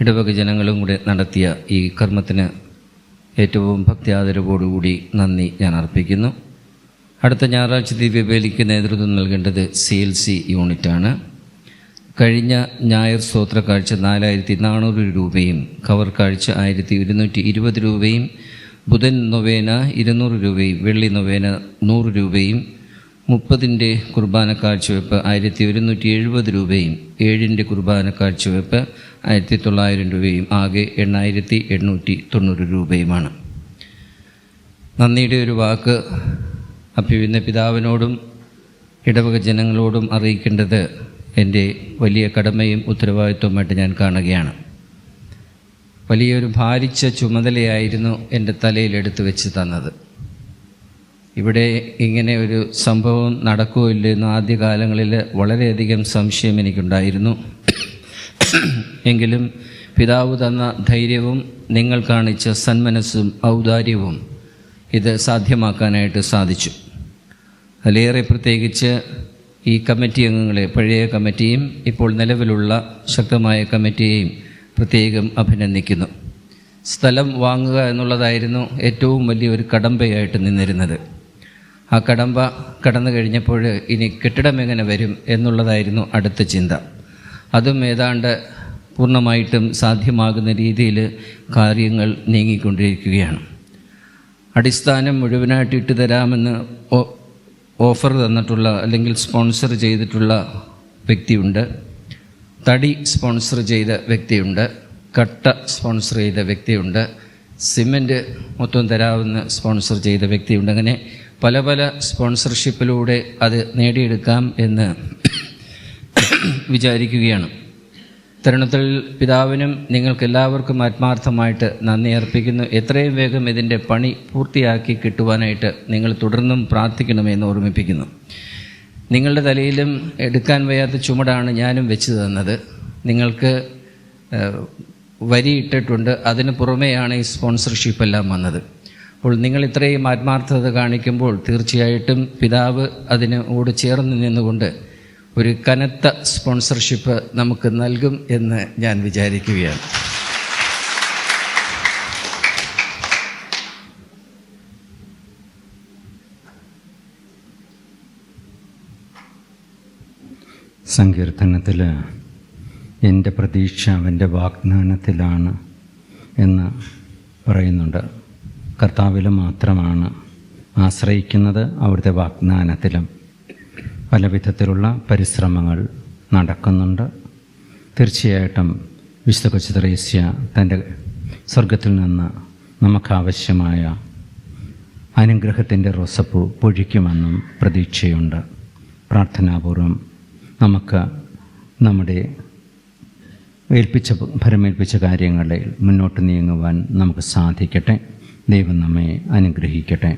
ഇടവക ജനങ്ങളും കൂടെ നടത്തിയ ഈ കർമ്മത്തിന് ഏറ്റവും ഭക്തിയാദരവോടുകൂടി നന്ദി ഞാൻ അർപ്പിക്കുന്നു. അടുത്ത ഞായറാഴ്ച ദിവ്യബലിക്ക് നേതൃത്വം നൽകേണ്ടത് CLC യൂണിറ്റാണ്. കഴിഞ്ഞ ഞായർ സ്തോത്ര കാഴ്ച 4400 രൂപയും കവർ കാഴ്ച 1220 രൂപയും ബുധൻ നൊവേന 200 രൂപയും വെള്ളി നൊവേന 100 രൂപയും 30ൻ്റെ കുർബാന കാഴ്ചവെപ്പ് 1170 രൂപയും 7ൻ്റെ കുർബാന കാഴ്ചവെപ്പ് 1900 രൂപയും ആകെ 8890 രൂപയുമാണ്. നന്ദിയുടെ ഒരു വാക്ക് അഭിവന്യ പിതാവിനോടും ഇടവക ജനങ്ങളോടും അറിയിക്കേണ്ടത് എൻ്റെ വലിയ കടമയും ഉത്തരവാദിത്വമായിട്ട് ഞാൻ കാണുകയാണ്. വലിയൊരു ഭാരിച്ച ചുമതലയായിരുന്നു എൻ്റെ തലയിലെടുത്ത് വെച്ച് തന്നത്. ഇവിടെ ഇങ്ങനെ ഒരു സംഭവം നടക്കുമോ ഇല്ലെന്ന് ആദ്യകാലങ്ങളിൽ വളരെയധികം സംശയം എനിക്കുണ്ടായിരുന്നു. എങ്കിലും പിതാവ് തന്ന ധൈര്യവും നിങ്ങൾ കാണിച്ച സന്മനസ്സും ഔദാര്യവും ഇത് സാധ്യമാക്കാനായിട്ട് സാധിച്ചു. അതിലേറെ പ്രത്യേകിച്ച് ഈ കമ്മിറ്റി അംഗങ്ങളെ, പഴയ കമ്മിറ്റിയും ഇപ്പോൾ നിലവിലുള്ള ശക്തമായ കമ്മിറ്റിയെയും പ്രത്യേകം അഭിനന്ദിക്കുന്നു. സ്ഥലം വാങ്ങുക എന്നുള്ളതായിരുന്നു ഏറ്റവും വലിയൊരു കടമ്പയായിട്ട് നിന്നിരുന്നത്. ആ കടമ്പ കടന്നു കഴിഞ്ഞപ്പോൾ ഇനി കെട്ടിടം എങ്ങനെ വരും എന്നുള്ളതായിരുന്നു അടുത്ത ചിന്ത. അതും ഏതാണ്ട് പൂർണ്ണമായിട്ടും സാധ്യമാകുന്ന രീതിയിൽ കാര്യങ്ങൾ നീങ്ങിക്കൊണ്ടിരിക്കുകയാണ്. അടിസ്ഥാനം മുഴുവനായിട്ട് ഇട്ട് തരാമെന്ന് ഓഫർ തന്നിട്ടുള്ള അല്ലെങ്കിൽ സ്പോൺസർ ചെയ്തിട്ടുള്ള വ്യക്തിയുണ്ട്, തടി സ്പോൺസർ ചെയ്ത വ്യക്തിയുണ്ട്, കട്ട സ്പോൺസർ ചെയ്ത വ്യക്തിയുണ്ട്, സിമൻറ്റ് മൊത്തം തരാമെന്ന് സ്പോൺസർ ചെയ്ത വ്യക്തിയുണ്ട്. അങ്ങനെ പല പല സ്പോൺസർഷിപ്പിലൂടെ അത് നേടിയെടുക്കാം എന്ന് വിചാരിക്കുകയാണ്. തരുണത്തിൽ പിതാവിനും നിങ്ങൾക്കെല്ലാവർക്കും ആത്മാർത്ഥമായിട്ട് നന്ദി അർപ്പിക്കുന്നു. എത്രയും വേഗം ഇതിൻ്റെ പണി പൂർത്തിയാക്കി കിട്ടുവാനായിട്ട് നിങ്ങൾ തുടർന്നും പ്രാർത്ഥിക്കണമെന്ന് ഓർമ്മിപ്പിക്കുന്നു. നിങ്ങളുടെ തലയിലും എടുക്കാൻ വയ്യാത്ത ചുമടാണ് ഞാനും വെച്ച് തന്നത്. നിങ്ങൾക്ക് വരിയിട്ടിട്ടുണ്ട്, അതിന് പുറമെയാണ് ഈ സ്പോൺസർഷിപ്പ് എല്ലാം വന്നത്. അപ്പോൾ നിങ്ങൾ ഇത്രയും ആത്മാർത്ഥത കാണിക്കുമ്പോൾ തീർച്ചയായിട്ടും പിതാവ് അതിനോട് ചേർന്ന് നിന്നുകൊണ്ട് ഒരു കനത്ത സ്പോൺസർഷിപ്പ് നമുക്ക് നൽകും എന്ന് ഞാൻ വിചാരിക്കുകയാണ്. സങ്കീർത്തനത്തിൽ എൻ്റെ പ്രതീക്ഷ അവൻ്റെ വാഗ്ദാനത്തിലാണ് എന്ന് പറയുന്നുണ്ട്. കർത്താവിൽ മാത്രമാണ് ആശ്രയിക്കുന്നത്, അവിടുത്തെ വാഗ്ദാനത്തിലും പല വിധത്തിലുള്ള പരിശ്രമങ്ങൾ നടക്കുന്നുണ്ട്. തീർച്ചയായിട്ടും വിശുദ്ധ കൊച്ചു ത്രേസ്യ തൻ്റെ സ്വർഗത്തിൽ നിന്ന് നമുക്കാവശ്യമായ അനുഗ്രഹത്തിൻ്റെ റോസപ്പൂ പൊഴിക്കുമെന്നും പ്രതീക്ഷയുണ്ട്. പ്രാർത്ഥനാപൂർവം നമുക്ക് നമ്മുടെ ഭരമേൽപ്പിച്ച കാര്യങ്ങളിൽ മുന്നോട്ട് നീങ്ങുവാൻ നമുക്ക് സാധിക്കട്ടെ. ദൈവം നമ്മെ അനുഗ്രഹിക്കട്ടെ.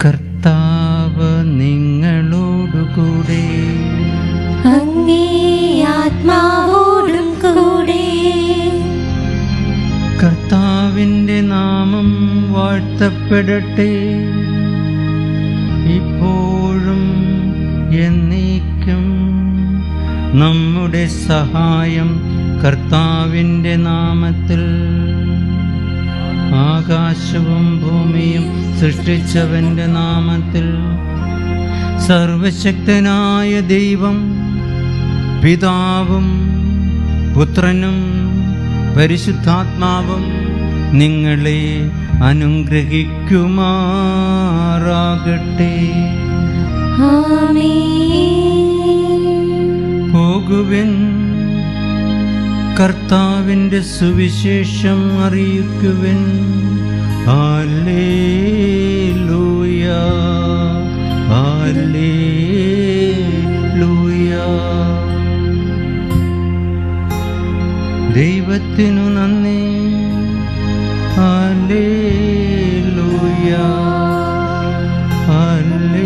കർത്താവ് നിങ്ങളോടുകൂടെ, അങ്ങേ ആത്മാവോടും കൂടെ. കർത്താവിൻ്റെ നാമം വാഴ്ത്തപ്പെടട്ടെ, ഇപ്പോഴും എന്നേക്കും. നമ്മുടെ സഹായം കർത്താവിൻ്റെ നാമത്തിൽ. ആകാശവും ഭൂമിയും സൃഷ്ടിച്ചവൻ്റെ നാമത്തിൽ. സർവശക്തനായ ദൈവം പിതാവും പുത്രനും പരിശുദ്ധാത്മാവും നിങ്ങളെ അനുഗ്രഹിക്കുമാറാകട്ടെ. പോകുവിൻ, കർത്താവിൻ്റെ സുവിശേഷം അറിയിക്കുവിൻ. Hallelujah, hallelujah. ദൈവത്തിനു നന്ദി. Hallelujah, hallelujah.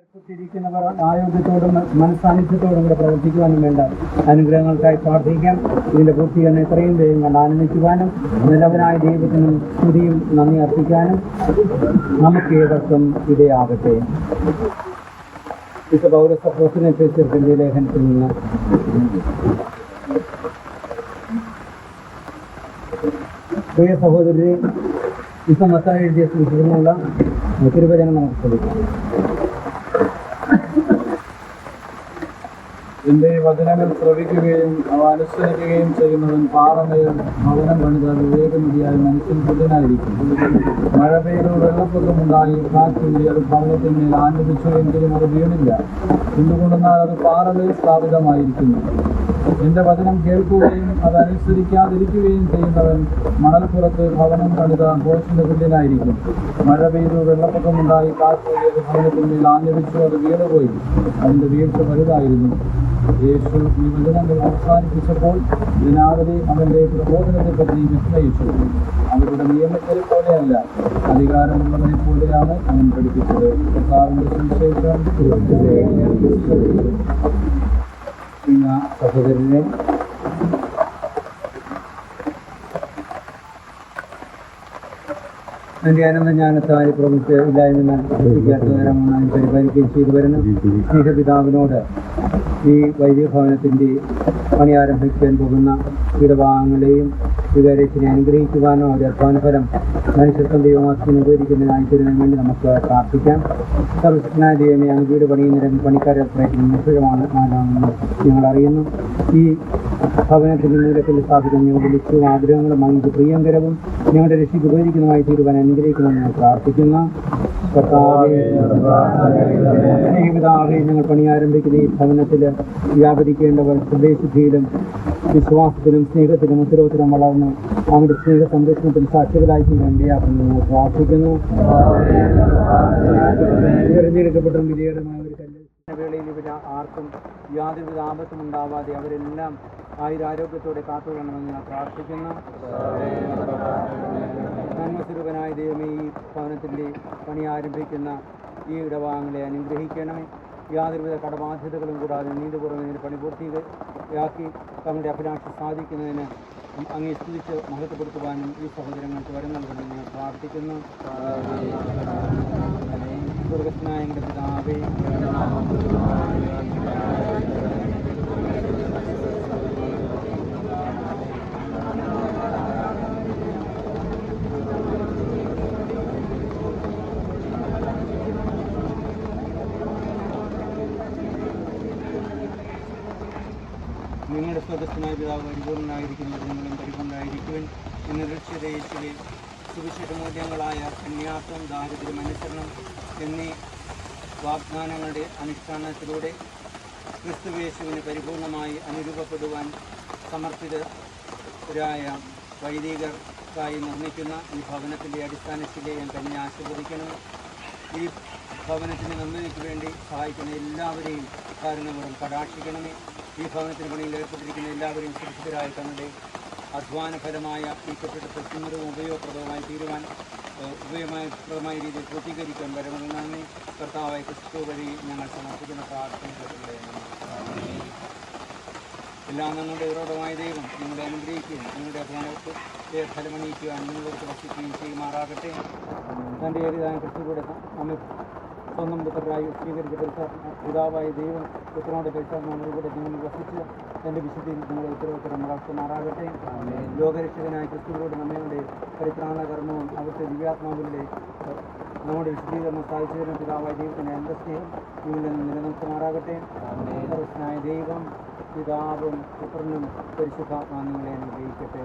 ഏർപ്പെട്ടിരിക്കുന്നവർ ആരോഗ്യത്തോടും മനസ്സാന്നിധ്യത്തോടും കൂടെ പ്രവർത്തിക്കുവാനും വേണ്ട അനുഗ്രഹങ്ങൾക്കായി പ്രാർത്ഥിക്കാം. ഇതിന്റെ പൂർത്തീകരണം എത്രയും വേഗം കണ്ട് ആനന്ദിക്കുവാനും നല്ലവനായ ദൈവത്തിനും സ്തുതിയും നന്ദി അർപ്പിക്കാനും നമുക്ക് ഏവർക്കും ഇടയാകട്ടെ. വിശുദ്ധ പൗരസഭോസിനെ എത്തിച്ചെടുക്കുന്ന ലേഖനത്തിൽ നിന്ന് പ്രിയ സഹോദരരെ, വിശുദ്ധ മത്തായി എഴുതിയ സുവിശേഷത്തിനുള്ള തിരുവചനം നമുക്ക് ശ്രമിക്കാം. എന്റെ വചനങ്ങൾ ശ്രവിക്കുകയും അവ അനുസരിക്കുകയും ചെയ്യുന്നവൻ പാറമേൽ ഭവനം പണിത വിവേകനിധിയായി മനുഷ്യൻ തുല്യനായിരിക്കും. മഴ പെയ്തു വെള്ളപ്പൊക്കമുണ്ടായി കാറ്റുണ്ടി അത് ഭവനത്തിന്മേൽ ആഞ്ഞടിച്ചു, എങ്കിലും അത് വീണില്ല. എന്തുകൊണ്ടെന്നാൽ അത് പാറമേൽ സ്ഥാപിതമായിരിക്കുന്നു. എന്റെ വചനം കേൾക്കുകയും അത് അനുസരിക്കാതിരിക്കുകയും ചെയ്യുന്നവൻ മണൽപ്പുറത്ത് ഭവനം പണിത ഘോഷിന്റെ തുല്യനായിരിക്കും. മഴ പെയ്തു വെള്ളപ്പൊക്കമുണ്ടായി കാറ്റുണ്ടി അത് ഭവനത്തിന്മേൽ ആഞ്ഞടിച്ചു, അത് വീണുപോയി. അതിന്റെ വീഴ്ച വലുതായിരുന്നു. യേശു ഈ വചനങ്ങൾ അവസാനിപ്പിച്ചപ്പോൾ ജനാവലി അവന്റെ പ്രബോധനത്തെപ്പറ്റി വിസ്മയിച്ചു. അവരുടെ നിയമത്തെ പോലെയല്ല, അധികാരമുള്ളവരെ പോലെയാണ് അവൻ പഠിപ്പിച്ചത്. കർത്താവിന്റെ സുവിശേഷം. സഹോദരനെ, എൻ്റെ അനന്തജ്ഞാനത്തായി പ്രമിച്ച് ഇല്ലായ്മ പ്രവർത്തിക്കാത്തവരമാണ് പരിപാലിക്കുകയും ചെയ്തു വരുന്നു. സ്നേഹപിതാവിനോട് ഈ വൈദ്യഭവനത്തിൻ്റെ പണി ആരംഭിക്കാൻ പോകുന്ന ഇടഭാഗങ്ങളെയും വികാരത്തിനെ അനുഗ്രഹിക്കുവാനോ അവരുടെ അധ്വാനഫലം മനുഷ്യത്വം ദൈവമാക്കി ഉപകരിക്കുന്നതിനായി തരുന്നതിന് വേണ്ടി നമുക്ക് പ്രാർത്ഥിക്കാം. സർവ്വശക്തനായ ദൈവമേ, അങ്ങ് വീട് പണിയുന്നതിനും പണിക്കാരെ നിശ്ചയമാണ് ഞങ്ങൾ അറിയുന്നു. ഈ ഭവനത്തിൻ്റെ മൂലത്തിൽ സ്ഥാപിക്കുന്ന ഞങ്ങളുടെ ലക്ഷ്യവും ആഗ്രഹങ്ങളും അങ്ങ് പ്രിയങ്കരവും ഞങ്ങളുടെ രക്ഷയ്ക്ക് ഉപകരിക്കുന്നതുമായി തീരുവാൻ അനുഗ്രഹിക്കണമെന്ന് ഞങ്ങൾ പ്രാർത്ഥിക്കുന്നു. കർത്താവേ, സ്നേഹിതാവേ, ഞങ്ങൾ പണി ആരംഭിക്കുന്ന ഈ ഭവനത്തിൽ വ്യാപരിക്കേണ്ടവർ ഹൃദയശുദ്ധിയിലും വിശ്വാസത്തിലും സ്നേഹത്തിലും ഉത്തരവത്തിലും വളർന്ന് അവരുടെ സ്നേഹ സംരക്ഷണത്തിൽ സാക്ഷികളായി വേണ്ടിയാക്കുന്നു ഞങ്ങൾ പ്രാർത്ഥിക്കുന്നു. തിരഞ്ഞെടുക്കപ്പെട്ടും വിജയകരമായ ഒരു വേളയിൽ ഇവർ ആർക്കും യാതൊരുവിധ ആപത്തും ഉണ്ടാവാതെ അവരെല്ലാം ആയുരാരോഗ്യത്തോടെ കാത്തുകൊള്ളണമെന്ന് ഞാൻ പ്രാർത്ഥിക്കുന്നു. നന്മസ്വരൂപനായ ദൈവമേ, ഈ ഭവനത്തിൻ്റെ പണി ആരംഭിക്കുന്ന ഈ ഇടഭാഗങ്ങളെ അനുഗ്രഹിക്കണമേ. യാതൊരുവിധ കടബാധ്യതകളും കൂടാതെ നീണ്ടുപൂർവ്വം ഇതിന് പണി പൂർത്തിയാക്കി തങ്ങളുടെ അഭിലാഷ സാധിക്കുന്നതിന് അങ്ങേ സ്തുതിച്ച് മഹത്വപ്പെടുത്തുവാനും ഈ സഹോദരങ്ങൾക്ക് വരം നൽകണമെന്ന് ഞാൻ പ്രാർത്ഥിക്കുന്നു. സ്വർഗ്ഗസ്ഥനായ ഞങ്ങളുടെ പിതാവേ, നിങ്ങളുടെ സ്വർഗ്ഗസ്ഥനായ പിതാവ് പരിപൂർണനായിരിക്കുന്നത് നിങ്ങളും പരിപൂർണരായിരിക്കുവാൻ എന്ന രക്ഷിത യേശുവേ, സുവിശേഷ മൂല്യങ്ങളായ സന്യാസം, ദാരിദ്ര്യം, അനുസരണം എന്നീ വാഗ്ദാനങ്ങളുടെ അനുഷ്ഠാനത്തിലൂടെ ക്രിസ്തുവേശുവിന് പരിപൂർണമായി അനുരൂപപ്പെടുവാൻ സമർപ്പിതരായ വൈദികർക്കായി നിർമ്മിക്കുന്ന ഈ ഭവനത്തിൻ്റെ അടിസ്ഥാനത്തിലെ ഞാൻ തന്നെ ആശീർവദിക്കണം. ഈ ഭവനത്തിന് നന്മയ്ക്ക് വേണ്ടി സഹായിക്കുന്ന എല്ലാവരെയും കാരണവരും കടാക്ഷിക്കണമേ. ഈ ഭവനത്തിന് പണിയിൽ ഏർപ്പെട്ടിരിക്കുന്ന എല്ലാവരെയും സുരക്ഷിതരായി തങ്ങളുടെ അധ്വാന ഫലമായ ഈ കെട്ടിടത്തിൽ സുന്ദരവും ഉപയോഗപ്രദമായി തീരുവാൻ ഉപയോഗപ്രദമായ രീതിയിൽ പൂർത്തീകരിക്കാൻ വരണമെന്നാണ് കർത്താവായ ക്രിസ്തു വഴി ഞങ്ങൾ സമർപ്പിക്കുന്ന പ്രാർത്ഥനകളുടെ എല്ലാം ഞങ്ങളുടെ ഉറവിടമായ ദൈവം നിങ്ങളെ അനുഗ്രഹിക്കുകയും നിങ്ങളുടെ അധ്വാനത്തെ ഫലമണിയിക്കുവാൻ നിങ്ങളോട് വസിക്കുകയും ചെയ്യുമാറാകട്ടെ. തൻ്റെ ഏറിയതായ ക്രിസ്തുവിടെ നമ്മെ സ്വന്തം പുത്രരായി സ്വീകരിച്ച പിതാവായ ദൈവം പുത്രനോട് പരിശോധനയോടുകൂടെ നിങ്ങൾ വസിച്ച് തൻ്റെ വിശുദ്ധിയിൽ നിങ്ങളെ ഉത്തരവുത്തരം വളർത്തുമാറാകട്ടെ. ലോകരക്ഷകനായ ക്രിസ്തുവിലൂടെ നമ്മളുടെ പരിത്രാണ കർമ്മവും അവിടുത്തെ ദിവ്യാത്മാവിലൂടെ നമ്മുടെ വിശുദ്ധീകരണം സാധിച്ചതിന് പിതാവായ ദൈവത്തിൻ്റെ അന്തസ്നേഹം നിങ്ങളിൽ നിന്ന് നിലനിർത്തുമാറാകട്ടെ. സർവ്വശക്തനായ ദൈവം പിതാവും പുത്രനും പരിശുദ്ധാത്മാവും നിങ്ങളെ അനുഗ്രഹിക്കട്ടെ.